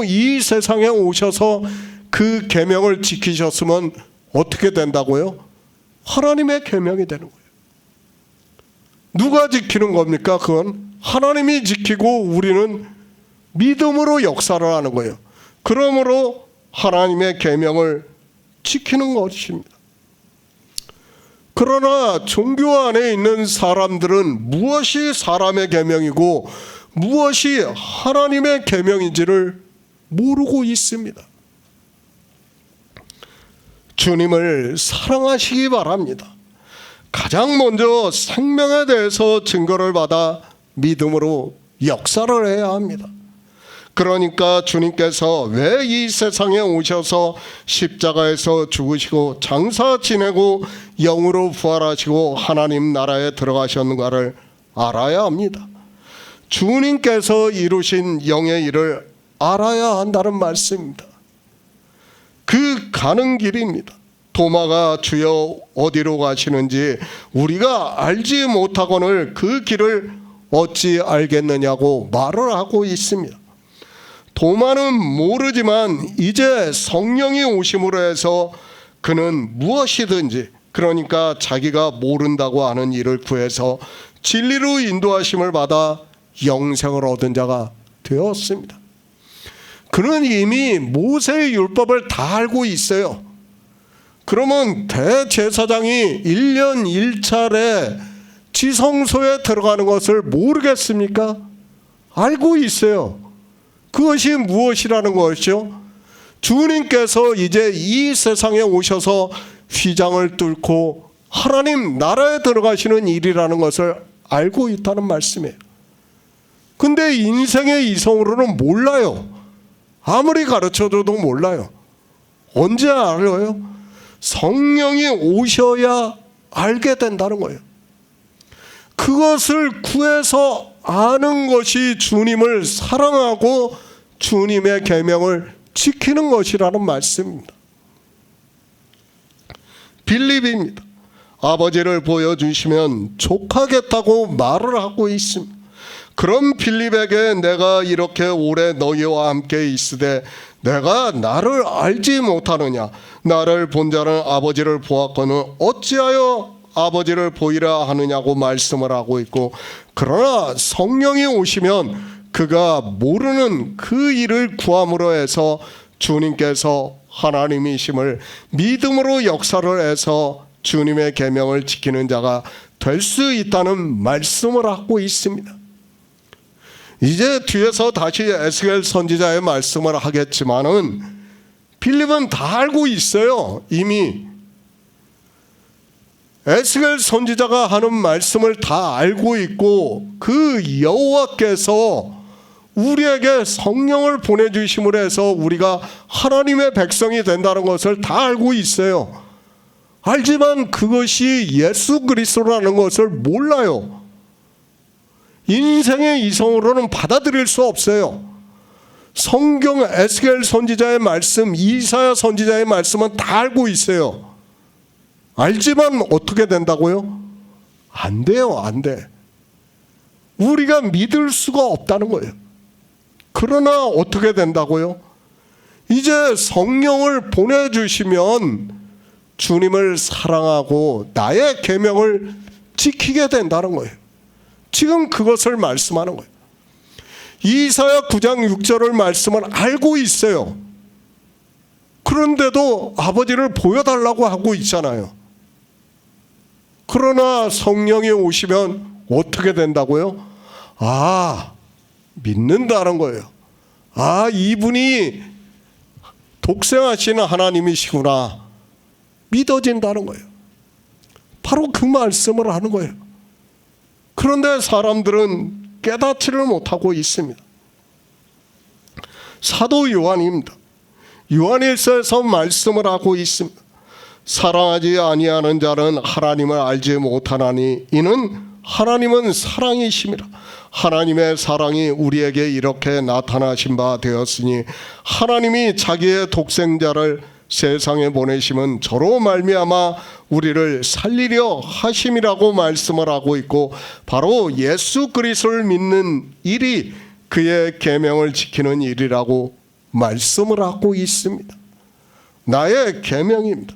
S1: 이 세상에 오셔서 그 계명을 지키셨으면 어떻게 된다고요? 하나님의 계명이 되는 거예요. 누가 지키는 겁니까? 그건 하나님이 지키고 우리는 믿음으로 역사를 하는 거예요. 그러므로 하나님의 계명을 지키는 것입니다. 그러나 종교 안에 있는 사람들은 무엇이 사람의 계명이고 무엇이 하나님의 계명인지를 모르고 있습니다. 주님을 사랑하시기 바랍니다. 가장 먼저 생명에 대해서 증거를 받아 믿음으로 역사를 해야 합니다. 그러니까 주님께서 왜 이 세상에 오셔서 십자가에서 죽으시고 장사 지내고 영으로 부활하시고 하나님 나라에 들어가셨는가를 알아야 합니다. 주님께서 이루신 영의 일을 알아야 한다는 말씀입니다. 그 가는 길입니다. 도마가 주여 어디로 가시는지 우리가 알지 못하거늘 그 길을 어찌 알겠느냐고 말을 하고 있습니다. 도마는 모르지만 이제 성령이 오심으로 해서 그는 무엇이든지, 그러니까 자기가 모른다고 하는 일을 구해서 진리로 인도하심을 받아 영생을 얻은 자가 되었습니다. 그는 이미 모세의 율법을 다 알고 있어요. 그러면 대제사장이 1년 1차례 지성소에 들어가는 것을 모르겠습니까? 알고 있어요. 그것이 무엇이라는 것이죠? 주님께서 이제 이 세상에 오셔서 휘장을 뚫고 하나님 나라에 들어가시는 일이라는 것을 알고 있다는 말씀이에요. 근데 인생의 이성으로는 몰라요. 아무리 가르쳐줘도 몰라요. 언제 알아요? 성령이 오셔야 알게 된다는 거예요. 그것을 구해서 아는 것이 주님을 사랑하고 주님의 계명을 지키는 것이라는 말씀입니다. 빌립입니다. 아버지를 보여주시면 족하겠다고 말을 하고 있습니다. 그럼 빌립에게 내가 이렇게 오래 너희와 함께 있으되 내가 나를 알지 못하느냐? 나를 본 자는 아버지를 보았거늘 어찌하여 아버지를 보이라 하느냐고 말씀을 하고 있고, 그러나 성령이 오시면 그가 모르는 그 일을 구함으로 해서 주님께서 하나님이심을 믿음으로 역사를 해서 주님의 계명을 지키는 자가 될 수 있다는 말씀을 하고 있습니다. 이제 뒤에서 다시 에스겔 선지자의 말씀을 하겠지만은 빌립은 다 알고 있어요. 이미 에스겔 선지자가 하는 말씀을 다 알고 있고 그 여호와께서 우리에게 성령을 보내주심으로 해서 우리가 하나님의 백성이 된다는 것을 다 알고 있어요. 알지만 그것이 예수 그리스도라는 것을 몰라요. 인생의 이성으로는 받아들일 수 없어요. 성경 에스겔 선지자의 말씀, 이사야 선지자의 말씀은 다 알고 있어요. 알지만 어떻게 된다고요? 안 돼요, 안 돼. 우리가 믿을 수가 없다는 거예요. 그러나 어떻게 된다고요? 이제 성령을 보내주시면 주님을 사랑하고 나의 계명을 지키게 된다는 거예요. 지금 그것을 말씀하는 거예요. 이사야 9장 6절을 말씀을 알고 있어요. 그런데도 아버지를 보여달라고 하고 있잖아요. 그러나 성령이 오시면 어떻게 된다고요? 믿는다는 거예요. 이분이 독생하시는 하나님이시구나. 믿어진다는 거예요. 바로 그 말씀을 하는 거예요. 그런데 사람들은 깨닫지를 못하고 있습니다. 사도 요한입니다. 요한일서에서 말씀을 하고 있습니다. 사랑하지 아니하는 자는 하나님을 알지 못하나니 이는 하나님은 사랑이심이라. 하나님의 사랑이 우리에게 이렇게 나타나신 바 되었으니 하나님이 자기의 독생자를 세상에 보내심은 저로 말미암아 우리를 살리려 하심이라고 말씀을 하고 있고, 바로 예수 그리스도를 믿는 일이 그의 계명을 지키는 일이라고 말씀을 하고 있습니다. 나의 계명입니다.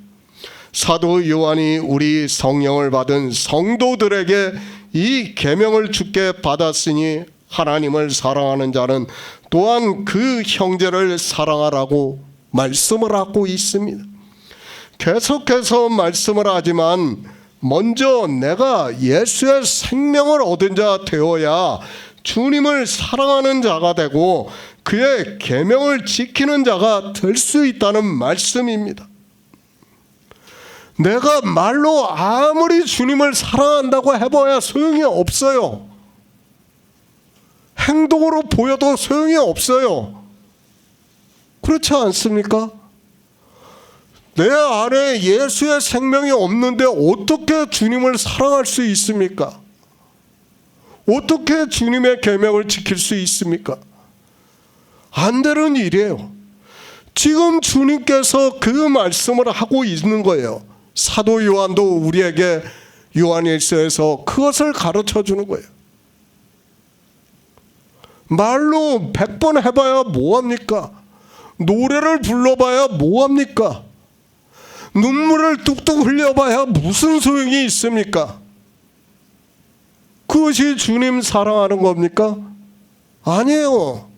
S1: 사도 요한이 우리 성령을 받은 성도들에게 이 계명을 주께 받았으니 하나님을 사랑하는 자는 또한 그 형제를 사랑하라고 말씀을 하고 있습니다. 계속해서 말씀을 하지만 먼저 내가 예수의 생명을 얻은 자 되어야 주님을 사랑하는 자가 되고 그의 계명을 지키는 자가 될 수 있다는 말씀입니다. 내가 말로 아무리 주님을 사랑한다고 해봐야 소용이 없어요. 행동으로 보여도 소용이 없어요. 그렇지 않습니까? 내 안에 예수의 생명이 없는데 어떻게 주님을 사랑할 수 있습니까? 어떻게 주님의 계명을 지킬 수 있습니까? 안 되는 일이에요. 지금 주님께서 그 말씀을 하고 있는 거예요. 사도 요한도 우리에게 요한일서에서 그것을 가르쳐 주는 거예요. 말로 100번 해봐야 뭐합니까? 노래를 불러봐야 뭐합니까? 눈물을 뚝뚝 흘려봐야 무슨 소용이 있습니까? 그것이 주님 사랑하는 겁니까? 아니에요.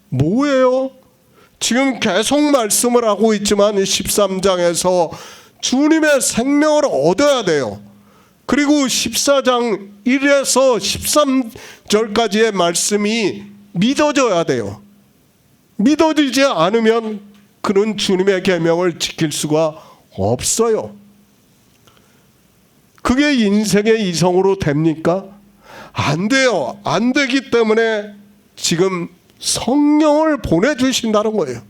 S1: 뭐예요? 지금 계속 말씀을 하고 있지만 13장에서 주님의 생명을 얻어야 돼요. 그리고 14장 1에서 13절까지의 말씀이 믿어져야 돼요. 믿어지지 않으면 그는 주님의 계명을 지킬 수가 없어요. 그게 인생의 이성으로 됩니까? 안 돼요. 안 되기 때문에 지금 성령을 보내주신다는 거예요.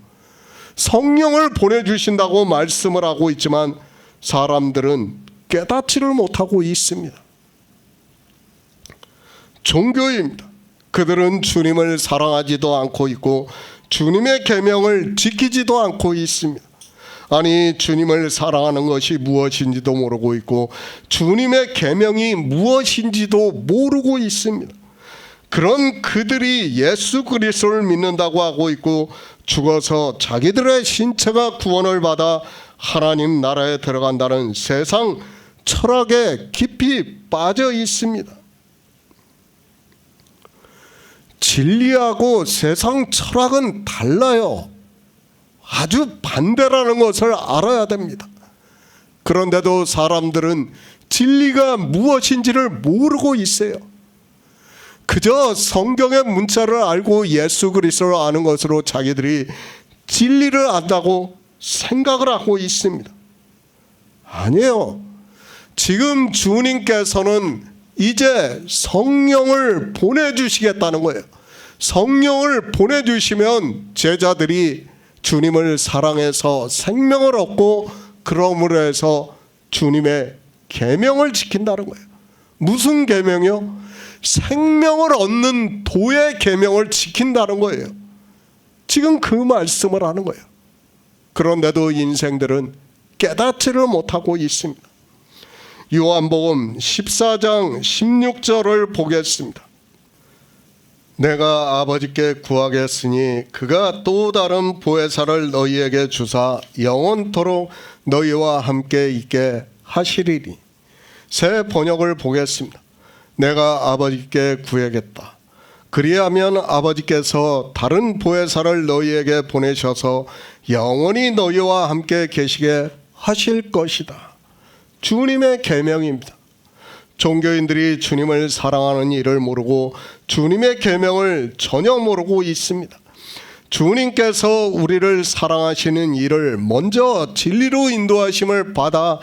S1: 성령을 보내주신다고 말씀을 하고 있지만 사람들은 깨닫지를 못하고 있습니다. 종교입니다. 그들은 주님을 사랑하지도 않고 있고 주님의 계명을 지키지도 않고 있습니다. 아니, 주님을 사랑하는 것이 무엇인지도 모르고 있고 주님의 계명이 무엇인지도 모르고 있습니다. 그런 그들이 예수 그리스도를 믿는다고 하고 있고 죽어서 자기들의 신체가 구원을 받아 하나님 나라에 들어간다는 세상 철학에 깊이 빠져 있습니다. 진리하고 세상 철학은 달라요. 아주 반대라는 것을 알아야 됩니다. 그런데도 사람들은 진리가 무엇인지를 모르고 있어요. 그저 성경의 문자를 알고 예수 그리스도를 아는 것으로 자기들이 진리를 안다고 생각을 하고 있습니다. 아니에요. 지금 주님께서는 이제 성령을 보내주시겠다는 거예요. 성령을 보내주시면 제자들이 주님을 사랑해서 생명을 얻고 그러므로 해서 주님의 계명을 지킨다는 거예요. 무슨 계명이요? 생명을 얻는 도의 계명을 지킨다는 거예요. 지금 그 말씀을 하는 거예요. 그런데도 인생들은 깨닫지를 못하고 있습니다. 요한복음 14장 16절을 보겠습니다. 내가 아버지께 구하겠으니 그가 또 다른 보혜사를 너희에게 주사 영원토록 너희와 함께 있게 하시리니. 새 번역을 보겠습니다. 내가 아버지께 구하겠다. 그리하면 아버지께서 다른 보혜사를 너희에게 보내셔서 영원히 너희와 함께 계시게 하실 것이다. 주님의 계명입니다. 종교인들이 주님을 사랑하는 일을 모르고 주님의 계명을 전혀 모르고 있습니다. 주님께서 우리를 사랑하시는 일을 먼저 진리로 인도하심을 받아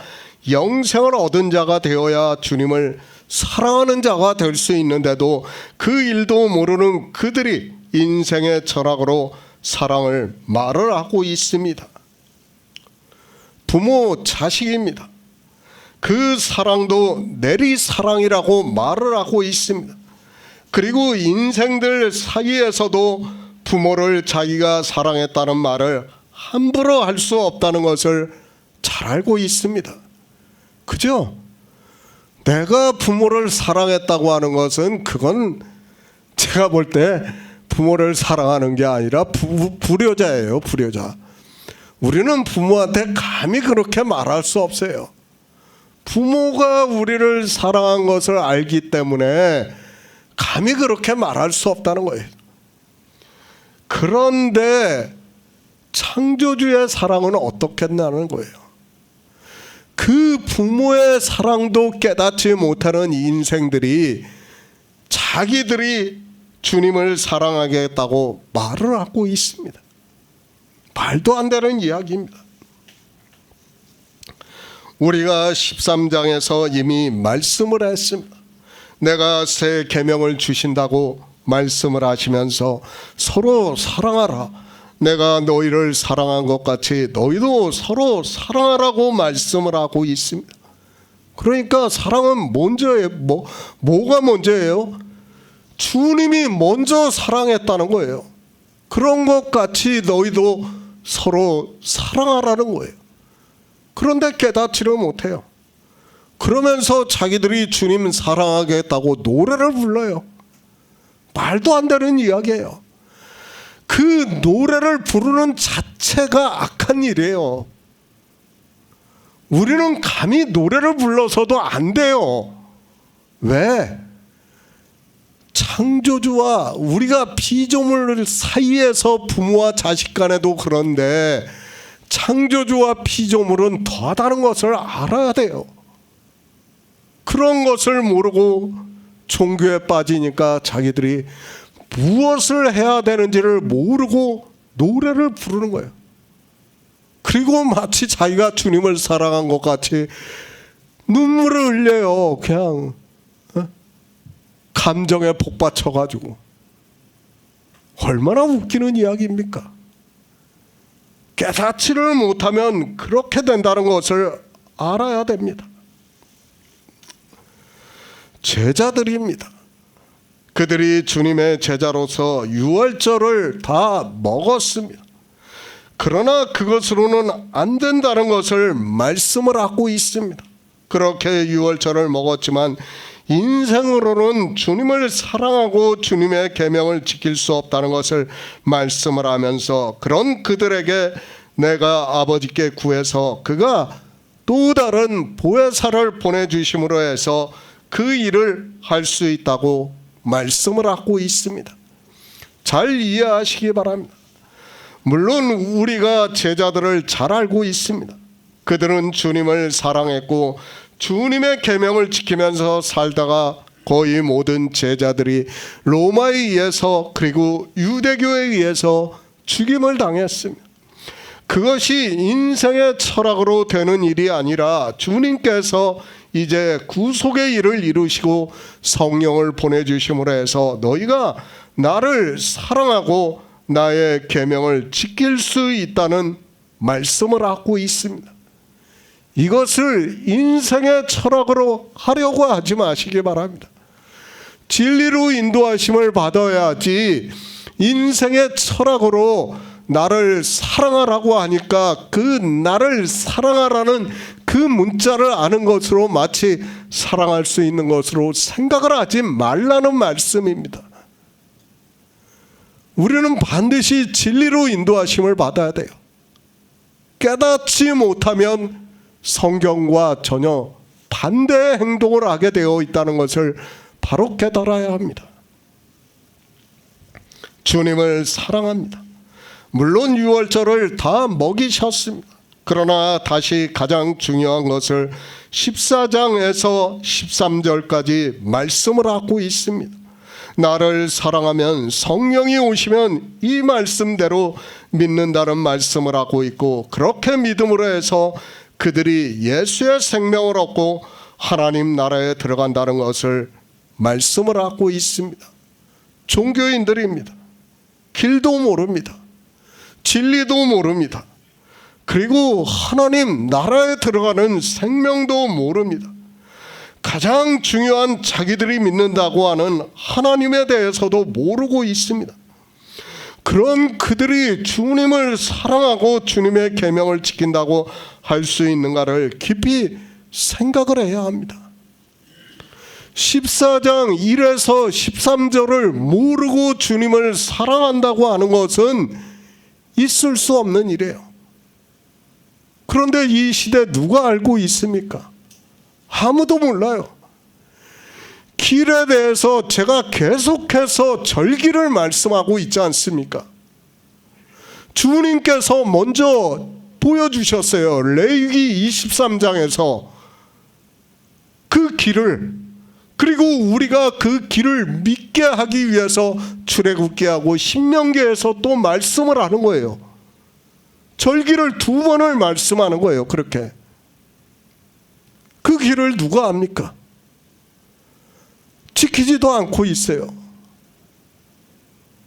S1: 영생을 얻은 자가 되어야 주님을 사랑하는 자가 될 수 있는데도 그 일도 모르는 그들이 인생의 철학으로 사랑을 말을 하고 있습니다. 부모 자식입니다. 그 사랑도 내리사랑이라고 말을 하고 있습니다. 그리고 인생들 사이에서도 부모를 자기가 사랑했다는 말을 함부로 할 수 없다는 것을 잘 알고 있습니다. 그죠? 내가 부모를 사랑했다고 하는 것은 그건 제가 볼 때 부모를 사랑하는 게 아니라 불효자예요. 불효자. 우리는 부모한테 감히 그렇게 말할 수 없어요. 부모가 우리를 사랑한 것을 알기 때문에 감히 그렇게 말할 수 없다는 거예요. 그런데 창조주의 사랑은 어떻겠냐는 거예요. 그 부모의 사랑도 깨닫지 못하는 인생들이 자기들이 주님을 사랑하겠다고 말을 하고 있습니다. 말도 안 되는 이야기입니다. 우리가 13장에서 이미 말씀을 했습니다. 내가 새 계명을 주신다고 말씀을 하시면서 서로 사랑하라. 내가 너희를 사랑한 것 같이 너희도 서로 사랑하라고 말씀을 하고 있습니다. 그러니까 사랑은 먼저예요. 뭐가 먼저예요? 주님이 먼저 사랑했다는 거예요. 그런 것 같이 너희도 서로 사랑하라는 거예요. 그런데 깨닫지를 못해요. 그러면서 자기들이 주님 사랑하겠다고 노래를 불러요. 말도 안 되는 이야기예요. 그 노래를 부르는 자체가 악한 일이에요. 우리는 감히 노래를 불러서도 안 돼요. 왜? 창조주와 우리가 피조물 사이에서 부모와 자식 간에도 그런데 창조주와 피조물은 더 다른 것을 알아야 돼요. 그런 것을 모르고 종교에 빠지니까 자기들이 무엇을 해야 되는지를 모르고 노래를 부르는 거예요. 그리고 마치 자기가 주님을 사랑한 것 같이 눈물을 흘려요. 그냥 감정에 복받쳐가지고. 얼마나 웃기는 이야기입니까? 깨닫지를 못하면 그렇게 된다는 것을 알아야 됩니다. 제자들입니다. 그들이 주님의 제자로서 유월절을 다 먹었습니다. 그러나 그것으로는 안 된다는 것을 말씀을 하고 있습니다. 그렇게 유월절을 먹었지만 인생으로는 주님을 사랑하고 주님의 계명을 지킬 수 없다는 것을 말씀을 하면서 그런 그들에게 내가 아버지께 구해서 그가 또 다른 보혜사를 보내주심으로 해서 그 일을 할 수 있다고 말씀을 하고 있습니다. 잘 이해하시기 바랍니다. 물론 우리가 제자들을 잘 알고 있습니다. 그들은 주님을 사랑했고 주님의 계명을 지키면서 살다가 거의 모든 제자들이 로마에 의해서 그리고 유대교에 의해서 죽임을 당했습니다. 그것이 인생의 철학으로 되는 일이 아니라 주님께서 이제 구속의 일을 이루시고 성령을 보내주심으로 해서 너희가 나를 사랑하고 나의 계명을 지킬 수 있다는 말씀을 하고 있습니다. 이것을 인생의 철학으로 하려고 하지 마시기 바랍니다. 진리로 인도하심을 받아야지 인생의 철학으로 나를 사랑하라고 하니까 그 나를 사랑하라는 그 문자를 아는 것으로 마치 사랑할 수 있는 것으로 생각을 하지 말라는 말씀입니다. 우리는 반드시 진리로 인도하심을 받아야 돼요. 깨닫지 못하면 성경과 전혀 반대의 행동을 하게 되어 있다는 것을 바로 깨달아야 합니다. 주님을 사랑합니다. 물론 유월절을 다 먹이셨습니다. 그러나 다시 가장 중요한 것을 14장에서 13절까지 말씀을 하고 있습니다. 나를 사랑하면 성령이 오시면 이 말씀대로 믿는다는 말씀을 하고 있고, 그렇게 믿음으로 해서 그들이 예수의 생명을 얻고 하나님 나라에 들어간다는 것을 말씀을 하고 있습니다. 종교인들입니다. 길도 모릅니다. 진리도 모릅니다. 그리고 하나님 나라에 들어가는 생명도 모릅니다. 가장 중요한 자기들이 믿는다고 하는 하나님에 대해서도 모르고 있습니다. 그런 그들이 주님을 사랑하고 주님의 계명을 지킨다고 할 수 있는가를 깊이 생각을 해야 합니다. 14장 1에서 13절을 모르고 주님을 사랑한다고 하는 것은 있을 수 없는 일이에요. 그런데 이 시대 누가 알고 있습니까? 아무도 몰라요. 길에 대해서 제가 계속해서 절기를 말씀하고 있지 않습니까? 주님께서 먼저 보여주셨어요. 레위기 23장에서 그 길을, 그리고 우리가 그 길을 믿게 하기 위해서 출애굽기 하고 신명기에서 또 말씀을 하는 거예요. 절기를 2번을 말씀하는 거예요. 그렇게 그 길을 누가 압니까? 지키지도 않고 있어요.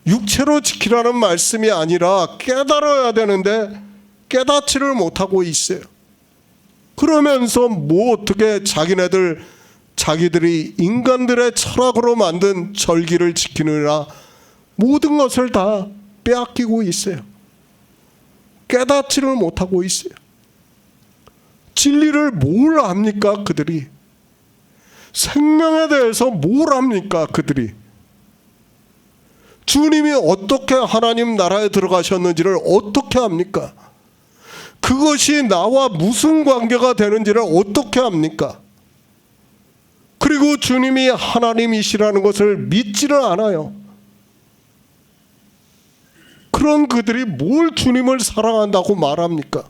S1: 육체로 지키라는 말씀이 아니라 깨달아야 되는데 깨닫지를 못하고 있어요. 그러면서 뭐 어떻게 자기들이 인간들의 철학으로 만든 절기를 지키느라 모든 것을 다 빼앗기고 있어요. 깨닫지를 못하고 있어요. 진리를 뭘 압니까? 그들이 생명에 대해서 뭘 압니까? 그들이 주님이 어떻게 하나님 나라에 들어가셨는지를 어떻게 압니까? 그것이 나와 무슨 관계가 되는지를 어떻게 압니까? 그리고 주님이 하나님이시라는 것을 믿지를 않아요. 그런 그들이 뭘 주님을 사랑한다고 말합니까?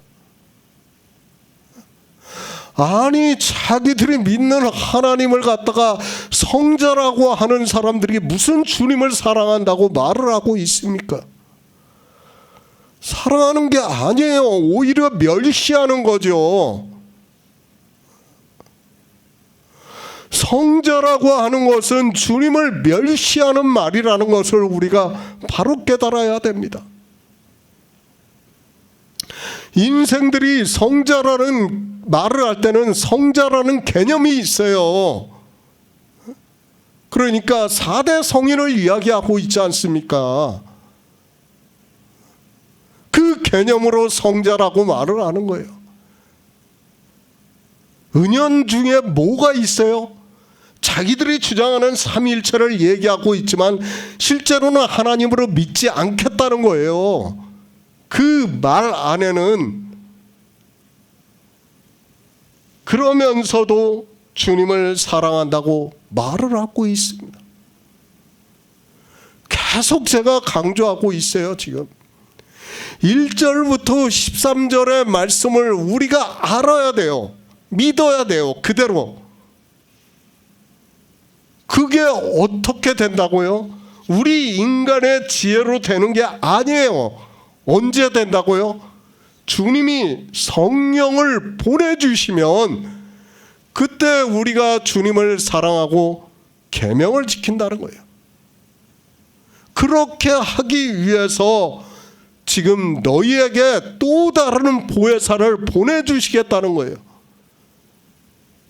S1: 아니, 자기들이 믿는 하나님을 갖다가 성자라고 하는 사람들이 무슨 주님을 사랑한다고 말을 하고 있습니까? 사랑하는 게 아니에요. 오히려 멸시하는 거죠. 성자라고 하는 것은 주님을 멸시하는 말이라는 것을 우리가 바로 깨달아야 됩니다. 인생들이 성자라는 말을 할 때는 성자라는 개념이 있어요. 그러니까 4대 성인을 이야기하고 있지 않습니까? 그 개념으로 성자라고 말을 하는 거예요. 은연중에 뭐가 있어요? 자기들이 주장하는 삼위일체를 얘기하고 있지만 실제로는 하나님으로 믿지 않겠다는 거예요. 그 말 안에는 그러면서도 주님을 사랑한다고 말을 하고 있습니다. 계속 제가 강조하고 있어요. 지금 1절부터 13절의 말씀을 우리가 알아야 돼요. 믿어야 돼요. 그대로. 그게 어떻게 된다고요? 우리 인간의 지혜로 되는 게 아니에요. 언제 된다고요? 주님이 성령을 보내주시면 그때 우리가 주님을 사랑하고 계명을 지킨다는 거예요. 그렇게 하기 위해서 지금 너희에게 또 다른 보혜사를 보내주시겠다는 거예요.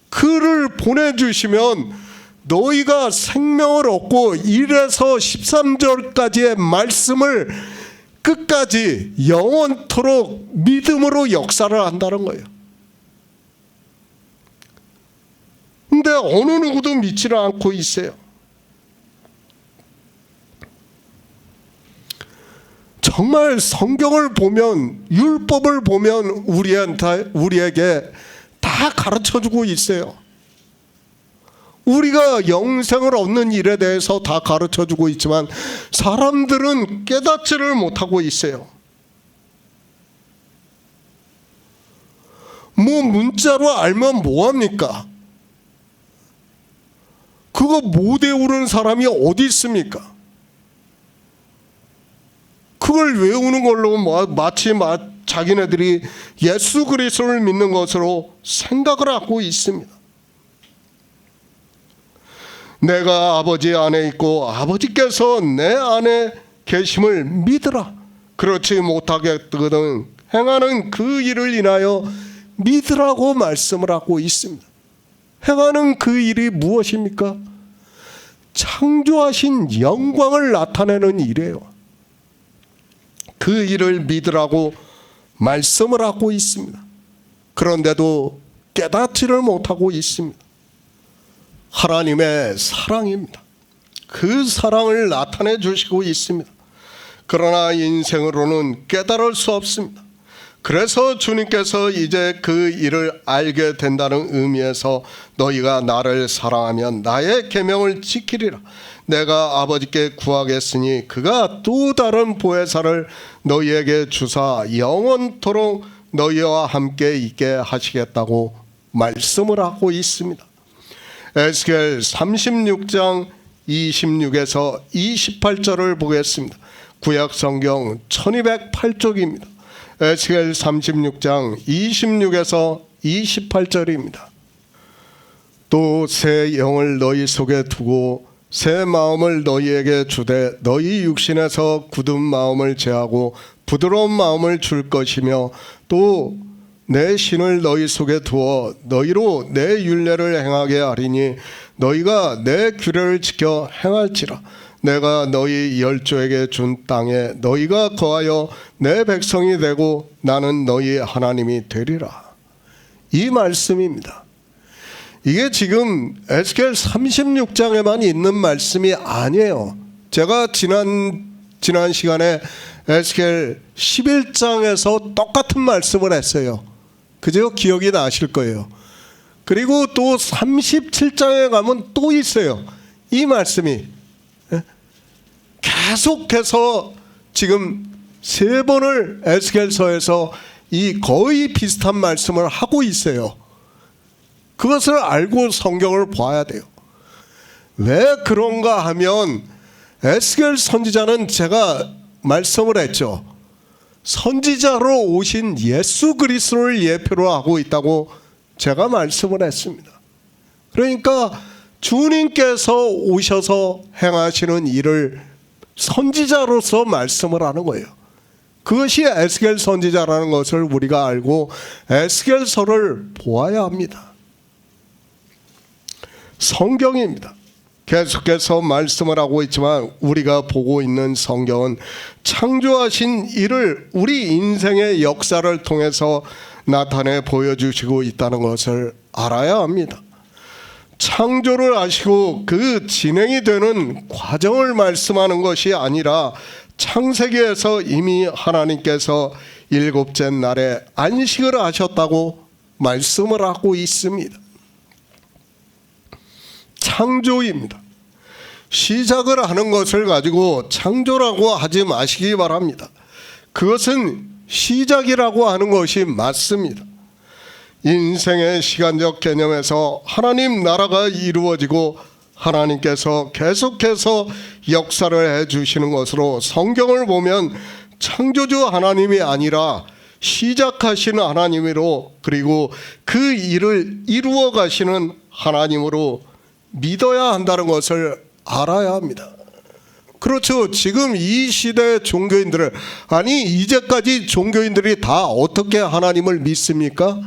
S1: 그를 보내주시면 너희가 생명을 얻고 1에서 13절까지의 말씀을 끝까지 영원토록 믿음으로 역사를 한다는 거예요. 근데 어느 누구도 믿지를 않고 있어요. 정말 성경을 보면, 율법을 보면 우리에게 다 가르쳐주고 있어요. 우리가 영생을 얻는 일에 대해서 다 가르쳐주고 있지만 사람들은 깨닫지를 못하고 있어요. 뭐 문자로 알면 뭐합니까? 그거 못 외우는 사람이 어디 있습니까? 그걸 외우는 걸로 마치 자기네들이 예수 그리스도를 믿는 것으로 생각을 하고 있습니다. 내가 아버지 안에 있고 아버지께서 내 안에 계심을 믿으라. 그렇지 못하겠거든 행하는 그 일을 인하여 믿으라고 말씀을 하고 있습니다. 행하는 그 일이 무엇입니까? 창조하신 영광을 나타내는 일이에요. 그 일을 믿으라고 말씀을 하고 있습니다. 그런데도 깨닫지를 못하고 있습니다. 하나님의 사랑입니다. 그 사랑을 나타내 주시고 있습니다. 그러나 인생으로는 깨달을 수 없습니다. 그래서 주님께서 이제 그 일을 알게 된다는 의미에서 너희가 나를 사랑하면 나의 계명을 지키리라. 내가 아버지께 구하겠으니 그가 또 다른 보혜사를 너희에게 주사 영원토록 너희와 함께 있게 하시겠다고 말씀을 하고 있습니다. 에스겔 36장 26에서 28절을 보겠습니다. 구약성경 1208쪽입니다. 에스겔 36장 26에서 28절입니다. 또 새 영을 너희 속에 두고 새 마음을 너희에게 주되 너희 육신에서 굳은 마음을 제하고 부드러운 마음을 줄 것이며 또 내 신을 너희 속에 두어 너희로 내 율례를 행하게 하리니 너희가 내 규례를 지켜 행할지라. 내가 너희 열조에게 준 땅에 너희가 거하여 내 백성이 되고 나는 너희 하나님이 되리라. 이 말씀입니다. 이게 지금 에스겔 36장에만 있는 말씀이 아니에요. 제가 지난 시간에 에스겔 11장에서 똑같은 말씀을 했어요. 그저 기억이 나실 거예요. 그리고 또 37장에 가면 또 있어요. 이 말씀이 계속해서 지금 세 번을 에스겔서에서 이 거의 비슷한 말씀을 하고 있어요. 그것을 알고 성경을 봐야 돼요. 왜 그런가 하면 에스겔 선지자는 제가 말씀을 했죠. 선지자로 오신 예수 그리스도를 예표로 하고 있다고 제가 말씀을 했습니다. 그러니까 주님께서 오셔서 행하시는 일을 선지자로서 말씀을 하는 거예요. 그것이 에스겔 선지자라는 것을 우리가 알고 에스겔서를 보아야 합니다. 성경입니다. 계속해서 말씀을 하고 있지만 우리가 보고 있는 성경은 창조하신 이를 우리 인생의 역사를 통해서 나타내 보여주시고 있다는 것을 알아야 합니다. 창조를 하시고 그 진행이 되는 과정을 말씀하는 것이 아니라 창세기에서 이미 하나님께서 일곱째 날에 안식을 하셨다고 말씀을 하고 있습니다. 창조입니다. 시작을 하는 것을 가지고 창조라고 하지 마시기 바랍니다. 그것은 시작이라고 하는 것이 맞습니다. 인생의 시간적 개념에서 하나님 나라가 이루어지고 하나님께서 계속해서 역사를 해주시는 것으로 성경을 보면 창조주 하나님이 아니라 시작하시는 하나님으로 그리고 그 일을 이루어 가시는 하나님으로 믿어야 한다는 것을 알아야 합니다. 그렇죠. 지금 이 시대의 종교인들을 아니 이제까지 종교인들이 다 어떻게 하나님을 믿습니까?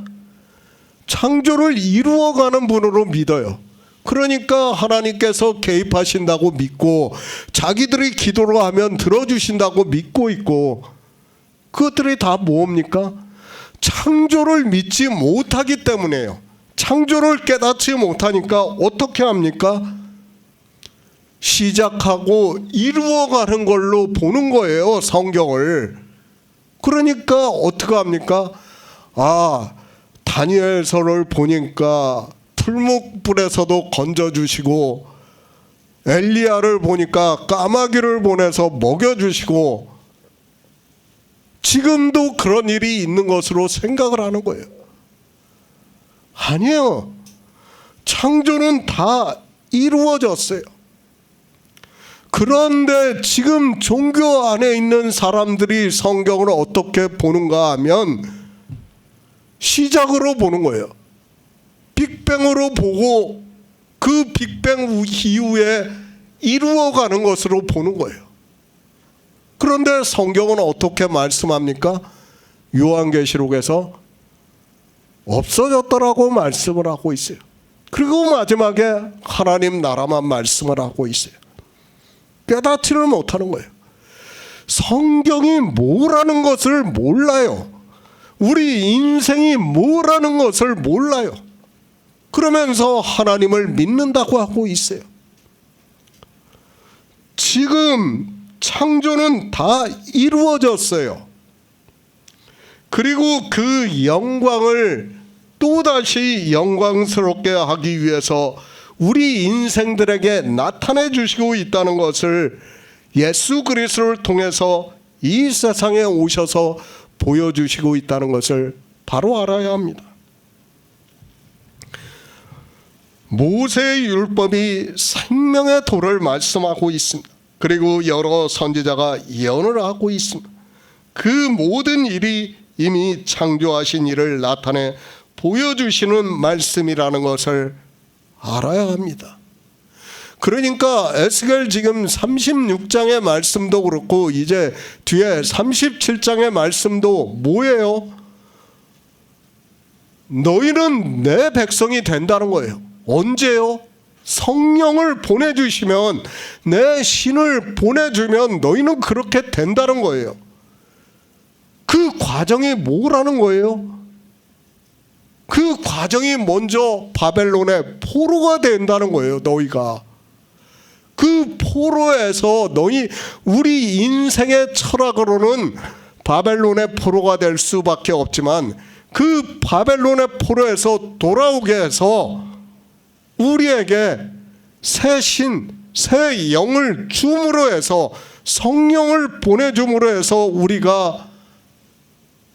S1: 창조를 이루어가는 분으로 믿어요. 그러니까 하나님께서 개입하신다고 믿고 자기들이 기도를 하면 들어주신다고 믿고 있고 그것들이 다 뭡니까? 창조를 믿지 못하기 때문에요. 창조를 깨닫지 못하니까 어떻게 합니까? 시작하고 이루어가는 걸로 보는 거예요, 성경을. 그러니까 어떻게 합니까? 다니엘서를 보니까 풀무불에서도 건져주시고, 엘리야를 보니까 까마귀를 보내서 먹여주시고, 지금도 그런 일이 있는 것으로 생각을 하는 거예요. 아니에요. 창조는 다 이루어졌어요. 그런데 지금 종교 안에 있는 사람들이 성경을 어떻게 보는가 하면 시작으로 보는 거예요. 빅뱅으로 보고 그 빅뱅 이후에 이루어가는 것으로 보는 거예요. 그런데 성경은 어떻게 말씀합니까? 요한계시록에서 없어졌더라고 말씀을 하고 있어요. 그리고 마지막에 하나님 나라만 말씀을 하고 있어요. 깨닫지를 못하는 거예요. 성경이 뭐라는 것을 몰라요. 우리 인생이 뭐라는 것을 몰라요. 그러면서 하나님을 믿는다고 하고 있어요. 지금 창조는 다 이루어졌어요. 그리고 그 영광을 또다시 영광스럽게 하기 위해서 우리 인생들에게 나타내 주시고 있다는 것을 예수 그리스도를 통해서 이 세상에 오셔서 보여주시고 있다는 것을 바로 알아야 합니다. 모세의 율법이 생명의 도를 말씀하고 있습니다. 그리고 여러 선지자가 예언을 하고 있습니다. 그 모든 일이 이미 창조하신 일을 나타내 보여주시는 말씀이라는 것을 알아야 합니다. 그러니까 에스겔 지금 36장의 말씀도 그렇고 이제 뒤에 37장의 말씀도 뭐예요? 너희는 내 백성이 된다는 거예요. 언제요? 성령을 보내주시면, 내 신을 보내주면 너희는 그렇게 된다는 거예요. 그 과정이 뭐라는 거예요? 그 과정이 먼저 바벨론의 포로가 된다는 거예요. 너희가 그 포로에서 우리 인생의 철학으로는 바벨론의 포로가 될 수밖에 없지만, 그 바벨론의 포로에서 돌아오게 해서 우리에게 새 신, 새 영을 줌으로 해서, 성령을 보내줌으로 해서 우리가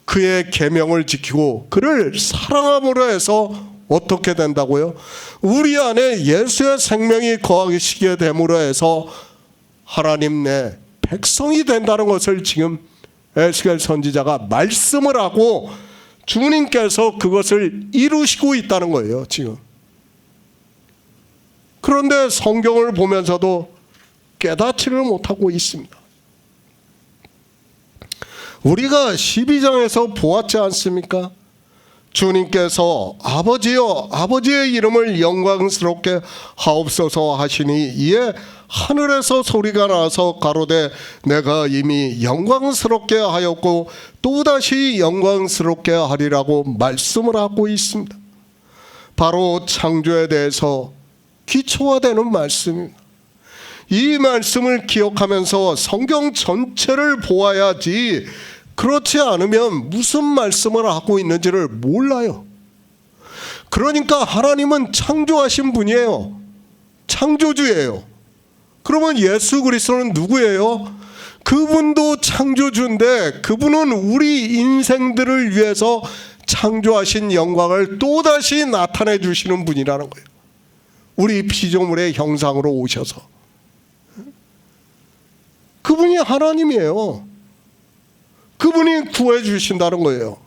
S1: 그의 계명을 지키고 그를 사랑함으로 해서 어떻게 된다고요? 우리 안에 예수의 생명이 거하시게 됨으로 해서 하나님 내 백성이 된다는 것을 지금 에스겔 선지자가 말씀을 하고 주님께서 그것을 이루시고 있다는 거예요, 지금. 그런데 성경을 보면서도 깨닫지를 못하고 있습니다. 우리가 12장에서 보았지 않습니까? 주님께서 아버지여, 아버지의 이름을 영광스럽게 하옵소서 하시니 이에 하늘에서 소리가 나서 가로되 내가 이미 영광스럽게 하였고 또다시 영광스럽게 하리라고 말씀을 하고 있습니다. 바로 창조에 대해서 기초화되는 말씀입니다. 이 말씀을 기억하면서 성경 전체를 보아야지, 그렇지 않으면 무슨 말씀을 하고 있는지를 몰라요. 그러니까 하나님은 창조하신 분이에요. 창조주예요. 그러면 예수 그리스도는 누구예요? 그분도 창조주인데 그분은 우리 인생들을 위해서 창조하신 영광을 또다시 나타내 주시는 분이라는 거예요. 우리 피조물의 형상으로 오셔서. 그분이 하나님이에요. 그분이 구해 주신다는 거예요.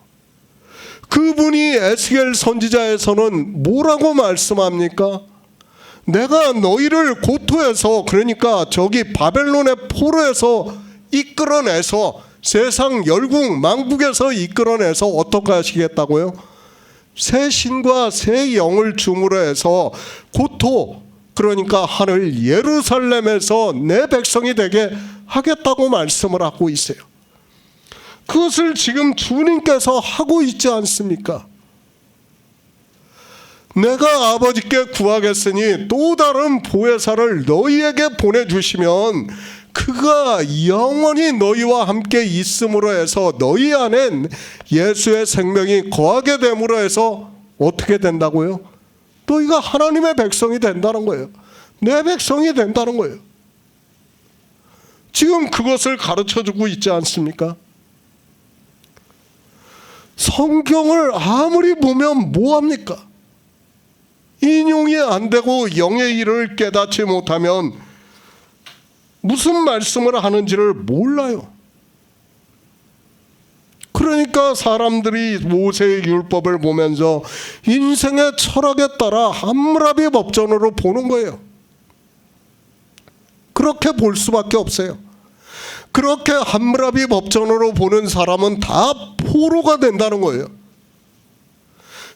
S1: 그분이 에스겔 선지자에서는 뭐라고 말씀합니까? 내가 너희를 고토에서, 그러니까 저기 바벨론의 포로에서 이끌어내서, 세상 열국 망국에서 이끌어내서 어떻게 하시겠다고요? 새 신과 새 영을 줌으로 해서 고토, 그러니까 하늘 예루살렘에서 내 백성이 되게 하겠다고 말씀을 하고 있어요. 그것을 지금 주님께서 하고 있지 않습니까? 내가 아버지께 구하겠으니 또 다른 보혜사를 너희에게 보내주시면 그가 영원히 너희와 함께 있음으로 해서 너희 안엔 예수의 생명이 거하게 됨으로 해서 어떻게 된다고요? 너희가 하나님의 백성이 된다는 거예요. 내 백성이 된다는 거예요. 지금 그것을 가르쳐주고 있지 않습니까? 성경을 아무리 보면 뭐합니까? 인용이 안 되고 영의 일을 깨닫지 못하면 무슨 말씀을 하는지를 몰라요. 그러니까 사람들이 모세의 율법을 보면서 인생의 철학에 따라 함무라비 법전으로 보는 거예요. 그렇게 볼 수밖에 없어요. 그렇게 함무라비 법전으로 보는 사람은 다 포로가 된다는 거예요.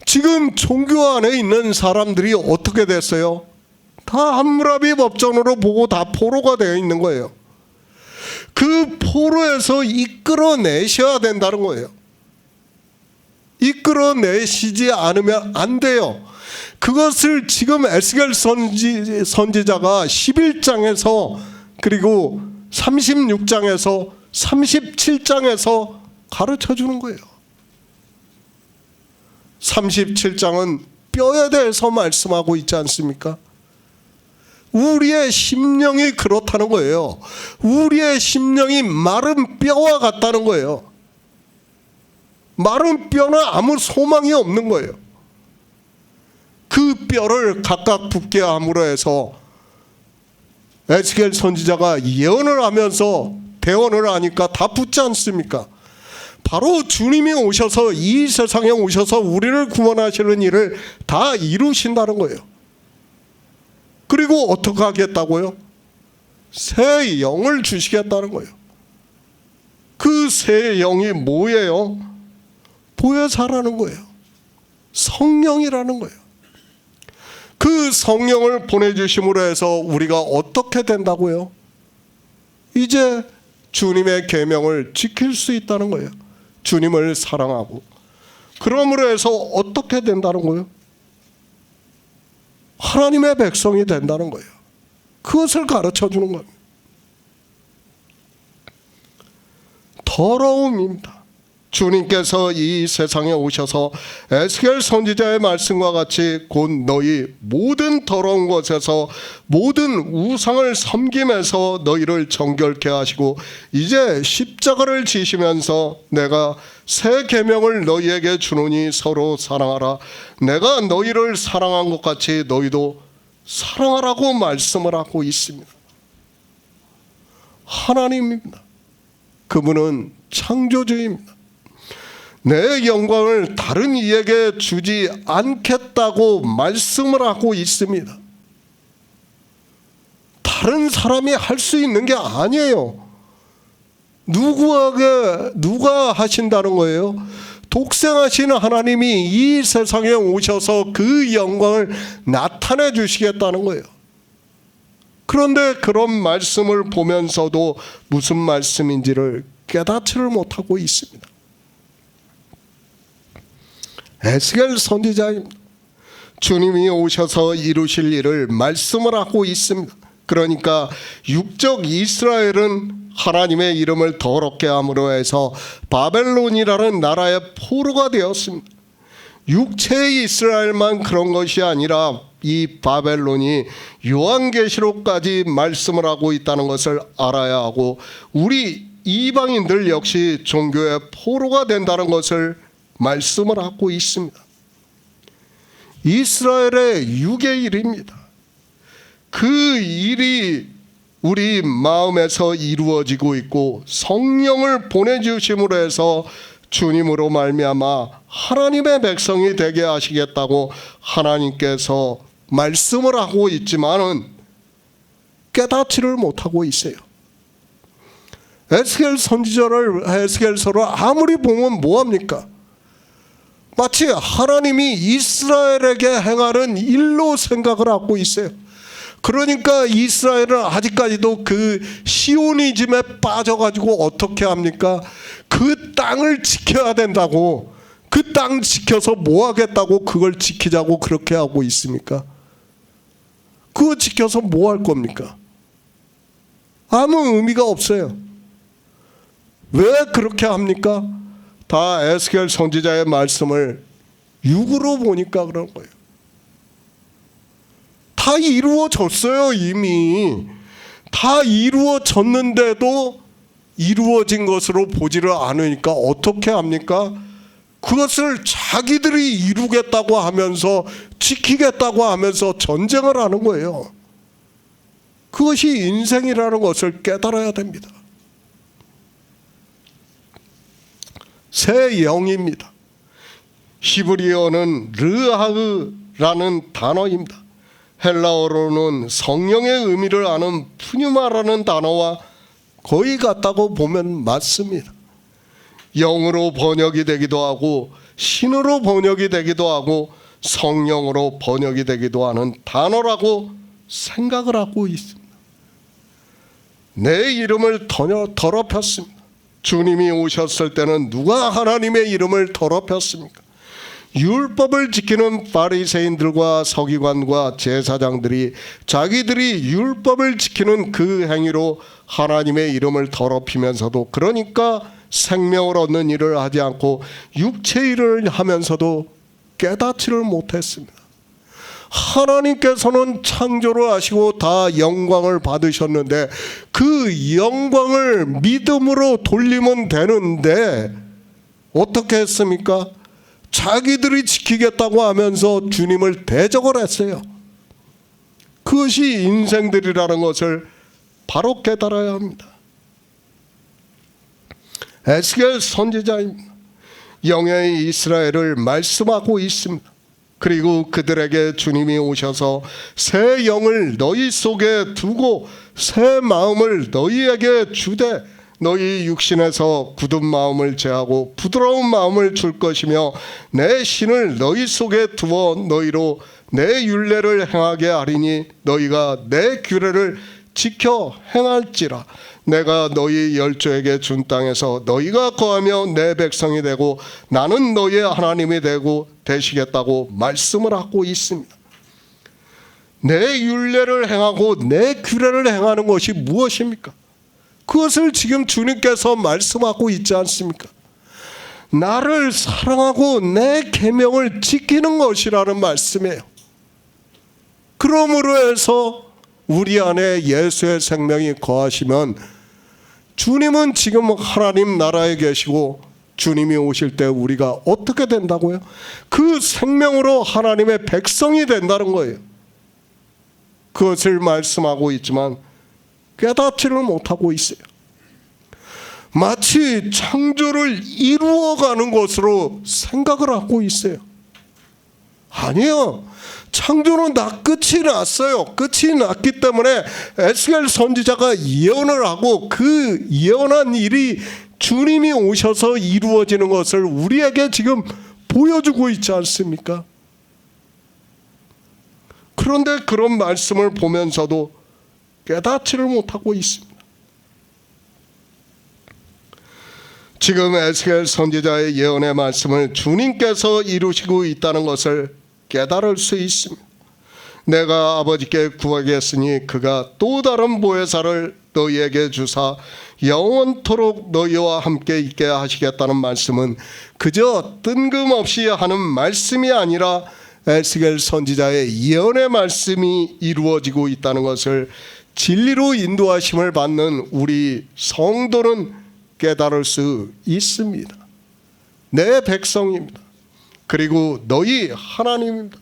S1: 지금 종교 안에 있는 사람들이 어떻게 됐어요? 다 함무라비 법전으로 보고 다 포로가 되어 있는 거예요. 그 포로에서 이끌어내셔야 된다는 거예요. 이끌어내시지 않으면 안 돼요. 그것을 지금 에스겔 선지자가 11장에서 그리고 36장에서 37장에서 가르쳐 주는 거예요. 37장은 뼈에 대해서 말씀하고 있지 않습니까? 우리의 심령이 그렇다는 거예요. 우리의 심령이 마른 뼈와 같다는 거예요. 마른 뼈는 아무 소망이 없는 거예요. 그 뼈를 각각 붙게 함으로 해서 에스겔 선지자가 예언을 하면서 대언을 하니까 다 붙지 않습니까? 바로 주님이 오셔서 이 세상에 오셔서 우리를 구원하시는 일을 다 이루신다는 거예요. 그리고 어떻게 하겠다고요? 새 영을 주시겠다는 거예요. 그 새 영이 뭐예요? 보혜사라는 거예요. 성령이라는 거예요. 그 성령을 보내주심으로 해서 우리가 어떻게 된다고요? 이제 주님의 계명을 지킬 수 있다는 거예요. 주님을 사랑하고. 그러므로 해서 어떻게 된다는 거예요? 하나님의 백성이 된다는 거예요. 그것을 가르쳐 주는 겁니다. 더러움입니다. 주님께서 이 세상에 오셔서 에스겔 선지자의 말씀과 같이 곧 너희 모든 더러운 것에서 모든 우상을 섬김에서 너희를 정결케 하시고 이제 십자가를 지시면서 내가 새 계명을 너희에게 주노니 서로 사랑하라. 내가 너희를 사랑한 것 같이 너희도 사랑하라고 말씀을 하고 있습니다. 하나님입니다. 그분은 창조주입니다. 내 영광을 다른 이에게 주지 않겠다고 말씀을 하고 있습니다. 다른 사람이 할 수 있는 게 아니에요. 누가 하신다는 거예요? 독생하신 하나님이 이 세상에 오셔서 그 영광을 나타내 주시겠다는 거예요. 그런데 그런 말씀을 보면서도 무슨 말씀인지를 깨닫지를 못하고 있습니다. 에스겔 선지자입니다. 주님이 오셔서 이루실 일을 말씀을 하고 있습니다. 그러니까 육적 이스라엘은 하나님의 이름을 더럽게 함으로 해서 바벨론이라는 나라의 포로가 되었습니다. 육체의 이스라엘만 그런 것이 아니라 이 바벨론이 요한계시록까지 말씀을 하고 있다는 것을 알아야 하고 우리 이방인들 역시 종교의 포로가 된다는 것을 말씀을 하고 있습니다. 이스라엘의 육의 일입니다. 그 일이 우리 마음에서 이루어지고 있고 성령을 보내주심으로 해서 주님으로 말미암아 하나님의 백성이 되게 하시겠다고 하나님께서 말씀을 하고 있지만은 깨닫지를 못하고 있어요. 에스겔서를 아무리 보면 뭐합니까? 마치 하나님이 이스라엘에게 행하는 일로 생각을 하고 있어요. 그러니까 이스라엘은 아직까지도 그 시오니즘에 빠져가지고 어떻게 합니까? 그 땅을 지켜야 된다고, 그 땅 지켜서 뭐 하겠다고 그걸 지키자고 그렇게 하고 있습니까? 그거 지켜서 뭐 할 겁니까? 아무 의미가 없어요. 왜 그렇게 합니까? 다 에스겔 선지자의 말씀을 육으로 보니까 그런 거예요. 다 이루어졌어요. 이미 다 이루어졌는데도 이루어진 것으로 보지를 않으니까 어떻게 합니까? 그것을 자기들이 이루겠다고 하면서 지키겠다고 하면서 전쟁을 하는 거예요. 그것이 인생이라는 것을 깨달아야 됩니다. 새 영입니다. 히브리어는 르하으라는 단어입니다. 헬라어로는 성령의 의미를 아는 푸뉴마라는 단어와 거의 같다고 보면 맞습니다. 영으로 번역이 되기도 하고 신으로 번역이 되기도 하고 성령으로 번역이 되기도 하는 단어라고 생각을 하고 있습니다. 내 이름을 더럽혔습니다. 주님이 오셨을 때는 누가 하나님의 이름을 더럽혔습니까? 율법을 지키는 바리새인들과 서기관과 제사장들이 자기들이 율법을 지키는 그 행위로 하나님의 이름을 더럽히면서도, 그러니까 생명을 얻는 일을 하지 않고 육체 일을 하면서도 깨닫지를 못했습니다. 하나님께서는 창조를 하시고 다 영광을 받으셨는데 그 영광을 믿음으로 돌리면 되는데 어떻게 했습니까? 자기들이 지키겠다고 하면서 주님을 대적을 했어요. 그것이 인생들이라는 것을 바로 깨달아야 합니다. 에스겔 선지자입니다. 영의 이스라엘을 말씀하고 있습니다. 그리고 그들에게 주님이 오셔서 새 영을 너희 속에 두고 새 마음을 너희에게 주되 너희 육신에서 굳은 마음을 제하고 부드러운 마음을 줄 것이며 내 신을 너희 속에 두어 너희로 내 율례를 행하게 하리니 너희가 내 규례를 지켜 행할지라. 내가 너희 열조에게 준 땅에서 너희가 거하며 내 백성이 되고 나는 너희의 하나님이 되고 되시겠다고 말씀을 하고 있습니다. 내 율례를 행하고 내 규례를 행하는 것이 무엇입니까? 그것을 지금 주님께서 말씀하고 있지 않습니까? 나를 사랑하고 내 계명을 지키는 것이라는 말씀이에요. 그러므로 해서 우리 안에 예수의 생명이 거하시면 주님은 지금 하나님 나라에 계시고 주님이 오실 때 우리가 어떻게 된다고요? 그 생명으로 하나님의 백성이 된다는 거예요. 그것을 말씀하고 있지만 깨닫지를 못하고 있어요. 마치 창조를 이루어가는 것으로 생각을 하고 있어요. 아니요. 창조는 다 끝이 났어요. 끝이 났기 때문에 에스겔 선지자가 예언을 하고 그 예언한 일이 주님이 오셔서 이루어지는 것을 우리에게 지금 보여주고 있지 않습니까? 그런데 그런 말씀을 보면서도 깨닫지를 못하고 있습니다. 지금 에스겔 선지자의 예언의 말씀을 주님께서 이루시고 있다는 것을 깨달을 수 있습니다. 내가 아버지께 구하겠으니 그가 또 다른 보혜사를 너희에게 주사 영원토록 너희와 함께 있게 하시겠다는 말씀은 그저 뜬금없이 하는 말씀이 아니라 에스겔 선지자의 예언의 말씀이 이루어지고 있다는 것을 진리로 인도하심을 받는 우리 성도는 깨달을 수 있습니다. 내 백성입니다. 그리고 너희 하나님입니다.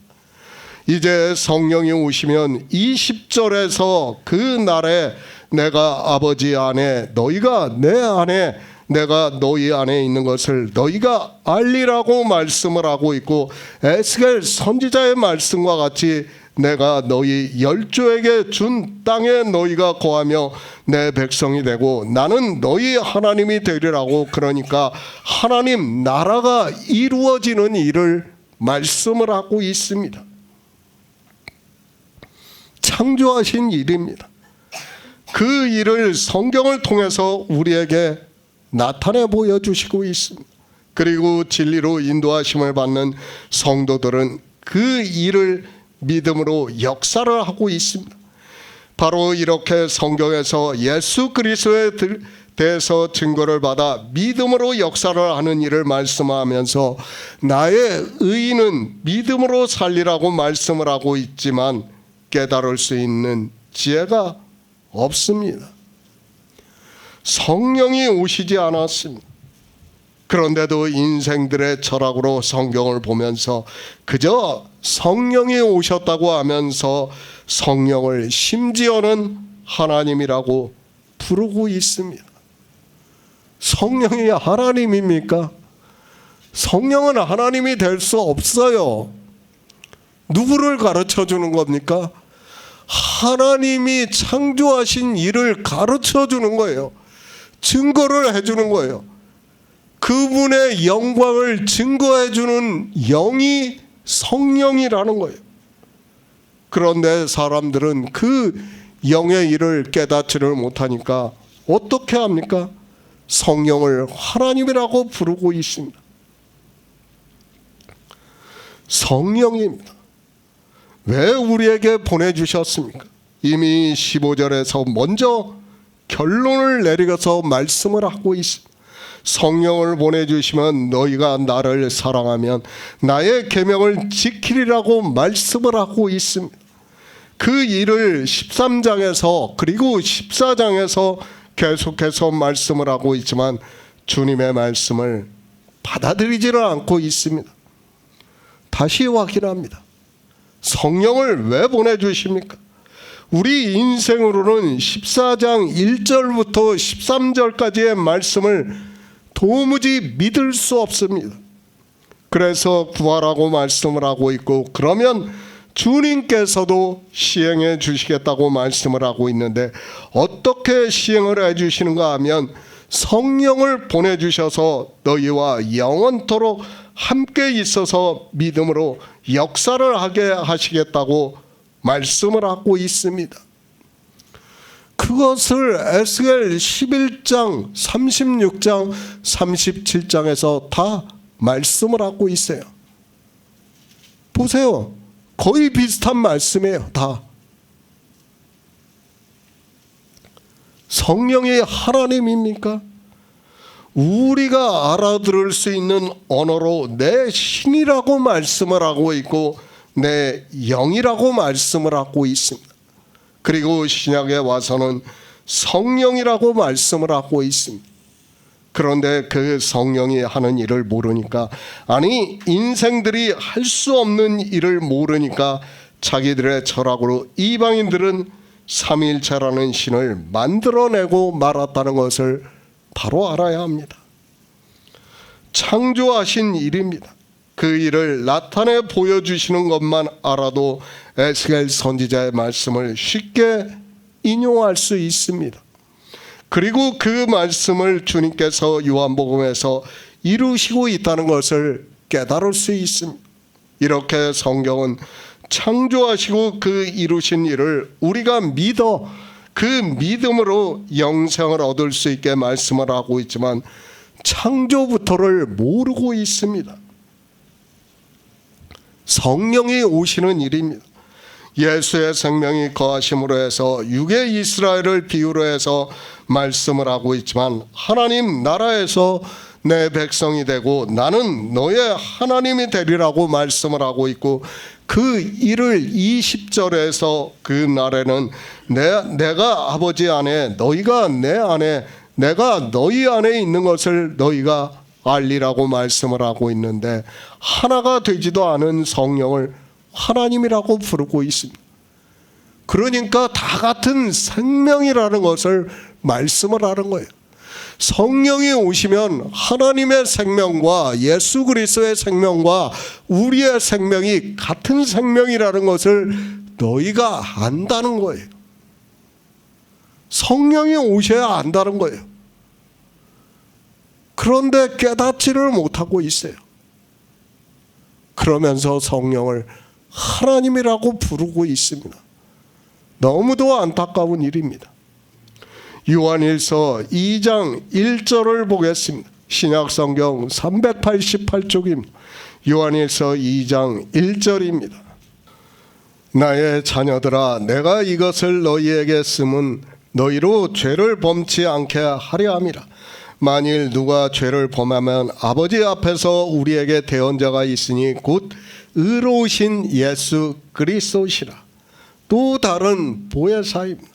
S1: 이제 성령이 오시면 20절에서 그 날에 내가 아버지 안에 너희가 내 안에 내가 너희 안에 있는 것을 너희가 알리라고 말씀을 하고 있고, 에스겔 선지자의 말씀과 같이 내가 너희 열조에게 준 땅에 너희가 거하며 내 백성이 되고 나는 너희 하나님이 되리라고, 그러니까 하나님 나라가 이루어지는 일을 말씀을 하고 있습니다. 창조하신 일입니다. 그 일을 성경을 통해서 우리에게 나타내 보여주시고 있습니다. 그리고 진리로 인도하심을 받는 성도들은 그 일을 믿음으로 역사를 하고 있습니다. 바로 이렇게 성경에서 예수 그리스도에 대해서 증거를 받아 믿음으로 역사를 하는 일을 말씀하면서 나의 의인은 믿음으로 살리라고 말씀을 하고 있지만 깨달을 수 있는 지혜가 없습니다. 성령이 오시지 않았습니다. 그런데도 인생들의 철학으로 성경을 보면서 그저 성령이 오셨다고 하면서 성령을 심지어는 하나님이라고 부르고 있습니다. 성령이 하나님입니까? 성령은 하나님이 될 수 없어요. 누구를 가르쳐 주는 겁니까? 하나님이 창조하신 일을 가르쳐 주는 거예요. 증거를 해주는 거예요. 그분의 영광을 증거해 주는 영이 성령이라는 거예요. 그런데 사람들은 그 영의 일을 깨닫지를 못하니까 어떻게 합니까? 성령을 하나님이라고 부르고 있습니다. 성령입니다. 왜 우리에게 보내주셨습니까? 이미 15절에서 먼저 결론을 내리고서 말씀을 하고 있습니다. 성령을 보내주시면 너희가 나를 사랑하면 나의 계명을 지키리라고 말씀을 하고 있습니다. 그 일을 13장에서 그리고 14장에서 계속해서 말씀을 하고 있지만 주님의 말씀을 받아들이지를 않고 있습니다. 다시 확인합니다. 성령을 왜 보내주십니까? 우리 인생으로는 14장 1절부터 13절까지의 말씀을 도무지 믿을 수 없습니다. 그래서 구하라고 말씀을 하고 있고 그러면 주님께서도 시행해 주시겠다고 말씀을 하고 있는데 어떻게 시행을 해 주시는가 하면 성령을 보내주셔서 너희와 영원토록 함께 있어서 믿음으로 역사를 하게 하시겠다고 말씀을 하고 있습니다. 그것을 에스겔 11장, 36장, 37장에서 다 말씀을 하고 있어요. 보세요. 거의 비슷한 말씀이에요. 다. 성령이 하나님입니까? 우리가 알아들을 수 있는 언어로 내 신이라고 말씀을 하고 있고 내 영이라고 말씀을 하고 있습니다. 그리고 신약에 와서는 성령이라고 말씀을 하고 있습니다. 그런데 그 성령이 하는 일을 모르니까, 아니 인생들이 할 수 없는 일을 모르니까 자기들의 철학으로 이방인들은 삼위일체라는 신을 만들어내고 말았다는 것을 바로 알아야 합니다. 창조하신 일입니다. 그 일을 나타내 보여주시는 것만 알아도 에스겔 선지자의 말씀을 쉽게 인용할 수 있습니다. 그리고 그 말씀을 주님께서 요한복음에서 이루시고 있다는 것을 깨달을 수 있습니다. 이렇게 성경은 창조하시고 그 이루신 일을 우리가 믿어 그 믿음으로 영생을 얻을 수 있게 말씀을 하고 있지만 창조부터를 모르고 있습니다. 성령이 오시는 일입니다. 예수의 생명이 거하심으로 해서 육의 이스라엘을 비유로 해서 말씀을 하고 있지만 하나님 나라에서 내 백성이 되고 나는 너의 하나님이 되리라고 말씀을 하고 있고 그 일을 20절에서 그 날에는 내가 아버지 안에 너희가 내 안에 내가 너희 안에 있는 것을 너희가 알리라고 말씀을 하고 있는데 하나가 되지도 않은 성령을 하나님이라고 부르고 있습니다. 그러니까 다 같은 생명이라는 것을 말씀을 하는 거예요. 성령이 오시면 하나님의 생명과 예수 그리스도의 생명과 우리의 생명이 같은 생명이라는 것을 너희가 안다는 거예요. 성령이 오셔야 안다는 거예요. 그런데 깨닫지를 못하고 있어요. 그러면서 성령을 하나님이라고 부르고 있습니다. 너무도 안타까운 일입니다. 요한일서 2장 1절을 보겠습니다. 신약성경 388쪽입니다. 요한일서 2장 1절입니다. 나의 자녀들아, 내가 이것을 너희에게 쓰면 너희로 죄를 범치 않게 하려 함이라. 만일 누가 죄를 범하면 아버지 앞에서 우리에게 대언자가 있으니 곧 의로우신 예수 그리스도시라. 또 다른 보혜사입니다.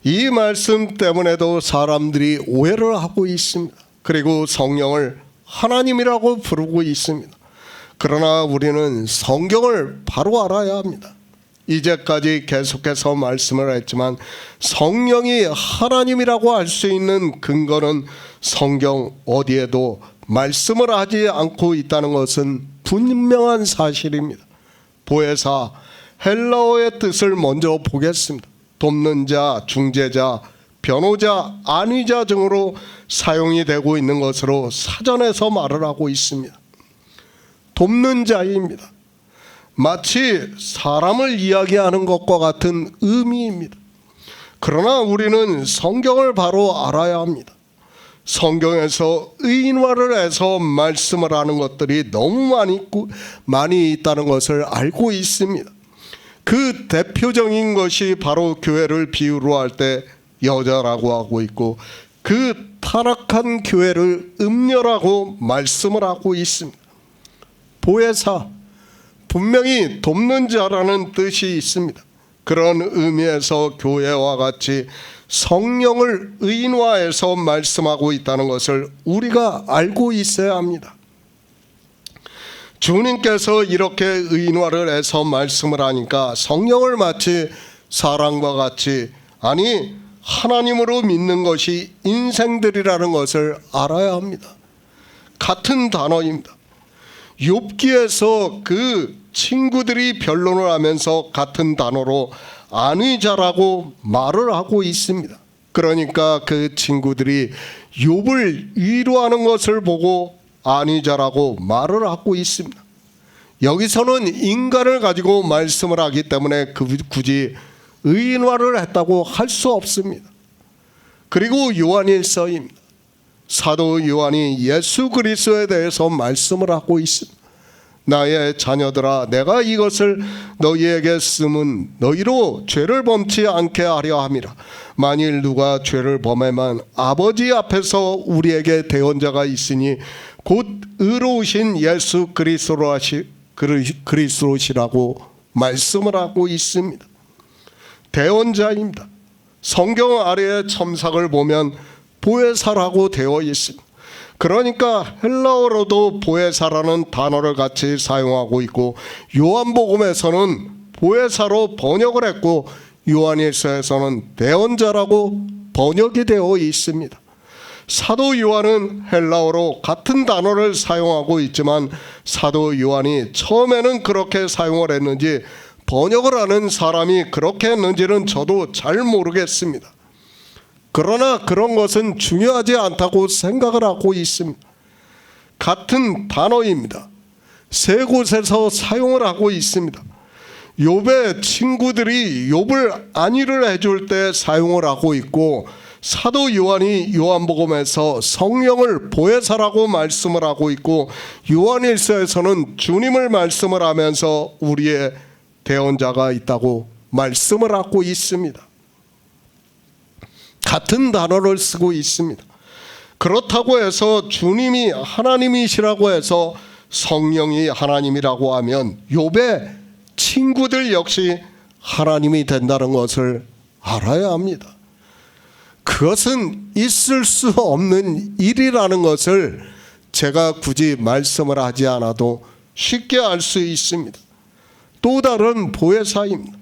S1: 이 말씀 때문에도 사람들이 오해를 하고 있습니다. 그리고 성령을 하나님이라고 부르고 있습니다. 그러나 우리는 성경을 바로 알아야 합니다. 이제까지 계속해서 말씀을 했지만 성령이 하나님이라고 할 수 있는 근거는 성경 어디에도 말씀을 하지 않고 있다는 것은 분명한 사실입니다. 보혜사, 헬라어의 뜻을 먼저 보겠습니다. 돕는 자, 중재자, 변호자, 안위자 등으로 사용이 되고 있는 것으로 사전에서 말을 하고 있습니다. 돕는 자입니다. 마치 사람을 이야기하는 것과 같은 의미입니다. 그러나 우리는 성경을 바로 알아야 합니다. 성경에서 의인화를 해서 말씀을 하는 것들이 너무 많이 있다는 것을 알고 있습니다. 그 대표적인 것이 바로 교회를 비유로 할 때 여자라고 하고 있고, 그 타락한 교회를 음녀라고 말씀을 하고 있습니다. 보혜사, 분명히 돕는 자라는 뜻이 있습니다. 그런 의미에서 교회와 같이 성령을 의인화해서 말씀하고 있다는 것을 우리가 알고 있어야 합니다. 주님께서 이렇게 의인화를 해서 말씀을 하니까 성령을 마치 사람과 같이, 아니 하나님으로 믿는 것이 인생들이라는 것을 알아야 합니다. 같은 단어입니다. 욥기에서 그 친구들이 변론을 하면서 같은 단어로 안위자라고 말을 하고 있습니다. 그러니까 그 친구들이 욥을 위로하는 것을 보고 안위자라고 말을 하고 있습니다. 여기서는 인간을 가지고 말씀을 하기 때문에 굳이 의인화를 했다고 할 수 없습니다. 그리고 요한일서입니다. 사도 요한이 예수 그리스도에 대해서 말씀을 하고 있습니다. 나의 자녀들아, 내가 이것을 너희에게 쓰면 너희로 죄를 범치 않게 하려 함이라. 만일 누가 죄를 범하면 아버지 앞에서 우리에게 대언자가 있으니 곧 의로우신 예수 그리스도시라고 말씀을 하고 있습니다. 대언자입니다. 성경 아래의 첨삭을 보면 보혜사라고 되어 있습니다. 그러니까 헬라어로도 보혜사라는 단어를 같이 사용하고 있고, 요한복음에서는 보혜사로 번역을 했고, 요한일서에서는 대언자라고 번역이 되어 있습니다. 사도 요한은 헬라어로 같은 단어를 사용하고 있지만 사도 요한이 처음에는 그렇게 사용을 했는지, 번역을 하는 사람이 그렇게 했는지는 저도 잘 모르겠습니다. 그러나 그런 것은 중요하지 않다고 생각을 하고 있습니다. 같은 단어입니다. 세 곳에서 사용을 하고 있습니다. 욥의 친구들이 욥을 안위를 해줄 때 사용을 하고 있고, 사도 요한이 요한복음에서 성령을 보혜사라고 말씀을 하고 있고, 요한일서에서는 주님을 말씀을 하면서 우리의 대언자가 있다고 말씀을 하고 있습니다. 같은 단어를 쓰고 있습니다. 그렇다고 해서 주님이 하나님이시라고 해서 성령이 하나님이라고 하면 욥의 친구들 역시 하나님이 된다는 것을 알아야 합니다. 그것은 있을 수 없는 일이라는 것을 제가 굳이 말씀을 하지 않아도 쉽게 알 수 있습니다. 또 다른 보혜사입니다.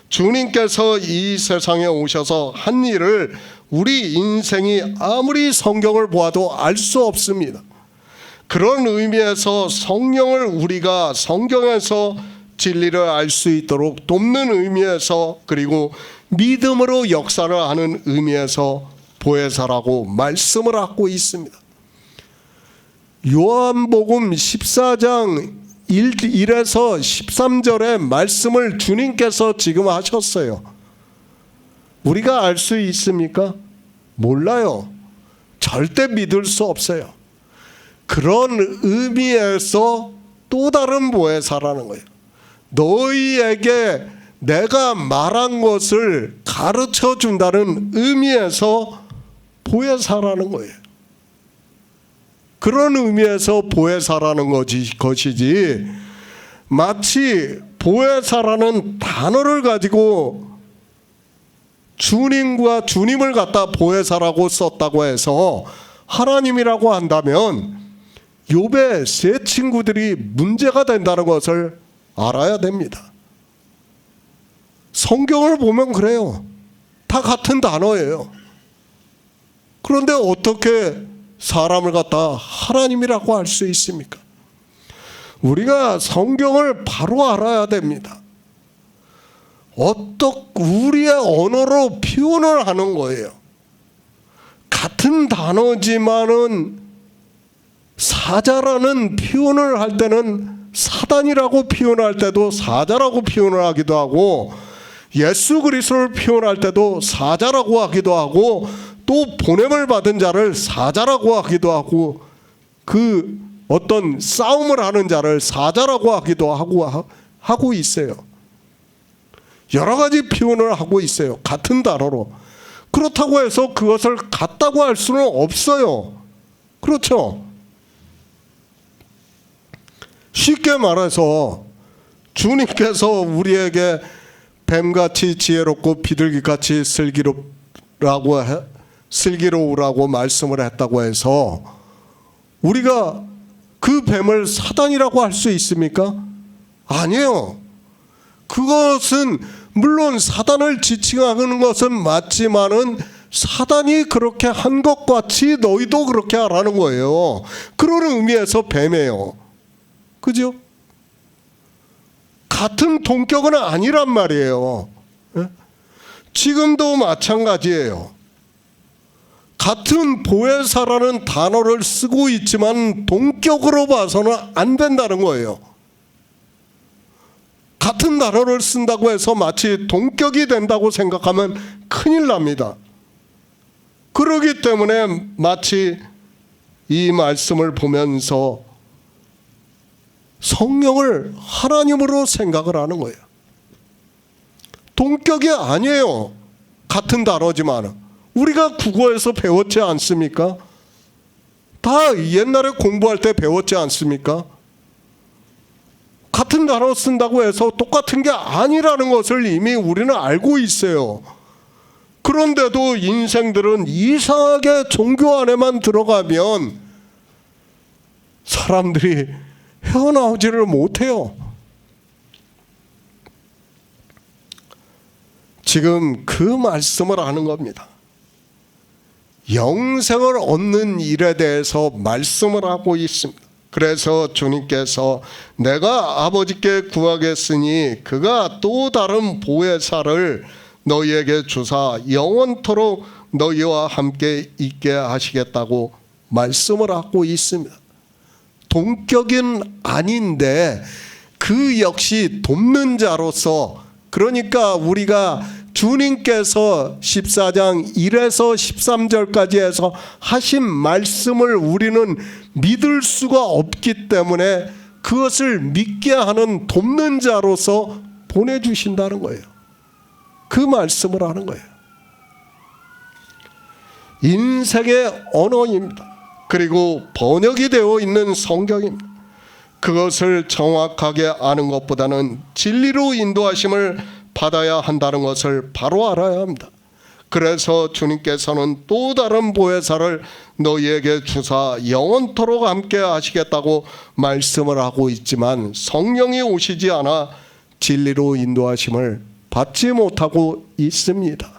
S1: 주님께서 이 세상에 오셔서 한 일을 우리 인생이 아무리 성경을 보아도 알 수 없습니다. 그런 의미에서 성령을 우리가 성경에서 진리를 알 수 있도록 돕는 의미에서, 그리고 믿음으로 역사를 하는 의미에서 보혜사라고 말씀을 하고 있습니다. 요한복음 14장 1에서 13절의 말씀을 주님께서 지금 하셨어요. 우리가 알 수 있습니까? 몰라요. 절대 믿을 수 없어요. 그런 의미에서 또 다른 보혜사라는 거예요. 너희에게 내가 말한 것을 가르쳐 준다는 의미에서 보혜사라는 거예요. 그런 의미에서 보혜사라는 것이지 마치 보혜사라는 단어를 가지고 주님과 주님을 갖다 보혜사라고 썼다고 해서 하나님이라고 한다면 욥의 세 친구들이 문제가 된다는 것을 알아야 됩니다. 성경을 보면 그래요. 다 같은 단어예요. 그런데 어떻게 사람을 갖다 하나님이라고 할 수 있습니까? 우리가 성경을 바로 알아야 됩니다. 우리의 언어로 표현을 하는 거예요. 같은 단어지만은 사자라는 표현을 할 때는 사단이라고 표현할 때도 사자라고 표현을 하기도 하고, 예수 그리스도를 표현할 때도 사자라고 하기도 하고, 또 보냄을 받은 자를 사자라고 하기도 하고, 그 어떤 싸움을 하는 자를 사자라고 하기도 하고 있어요. 여러 가지 표현을 하고 있어요. 같은 단어로. 그렇다고 해서 그것을 같다고 할 수는 없어요. 그렇죠? 쉽게 말해서 주님께서 우리에게 뱀같이 지혜롭고 비둘기같이 슬기로우라고 말씀을 했다고 해서 우리가 그 뱀을 사단이라고 할 수 있습니까? 아니에요. 그것은 물론 사단을 지칭하는 것은 맞지만은 사단이 그렇게 한 것 같이 너희도 그렇게 하라는 거예요. 그런 의미에서 뱀이에요. 그죠? 같은 동격은 아니란 말이에요. 지금도 마찬가지예요. 같은 보혜사라는 단어를 쓰고 있지만 동격으로 봐서는 안 된다는 거예요. 같은 단어를 쓴다고 해서 마치 동격이 된다고 생각하면 큰일 납니다. 그러기 때문에 마치 이 말씀을 보면서 성령을 하나님으로 생각을 하는 거예요. 동격이 아니에요. 같은 단어지만 우리가 국어에서 배웠지 않습니까? 다 옛날에 공부할 때 배웠지 않습니까? 같은 단어 쓴다고 해서 똑같은 게 아니라는 것을 이미 우리는 알고 있어요. 그런데도 인생들은 이상하게 종교 안에만 들어가면 사람들이 헤어나오지를 못해요. 지금 그 말씀을 하는 겁니다. 영생을 얻는 일에 대해서 말씀을 하고 있습니다. 그래서 주님께서 내가 아버지께 구하겠으니 그가 또 다른 보혜사를 너희에게 주사 영원토록 너희와 함께 있게 하시겠다고 말씀을 하고 있습니다. 동격은 아닌데 그 역시 돕는 자로서, 그러니까 우리가 주님께서 14장 1에서 13절까지 해서 하신 말씀을 우리는 믿을 수가 없기 때문에 그것을 믿게 하는 돕는 자로서 보내주신다는 거예요. 그 말씀을 하는 거예요. 인생의 언어입니다. 그리고 번역이 되어 있는 성경입니다. 그것을 정확하게 아는 것보다는 진리로 인도하심을 받아야 한다는 것을 바로 알아야 합니다. 그래서 주님께서는 또 다른 보혜사를 너희에게 주사 영원토록 함께 하시겠다고 말씀을 하고 있지만 성령이 오시지 않아 진리로 인도하심을 받지 못하고 있습니다.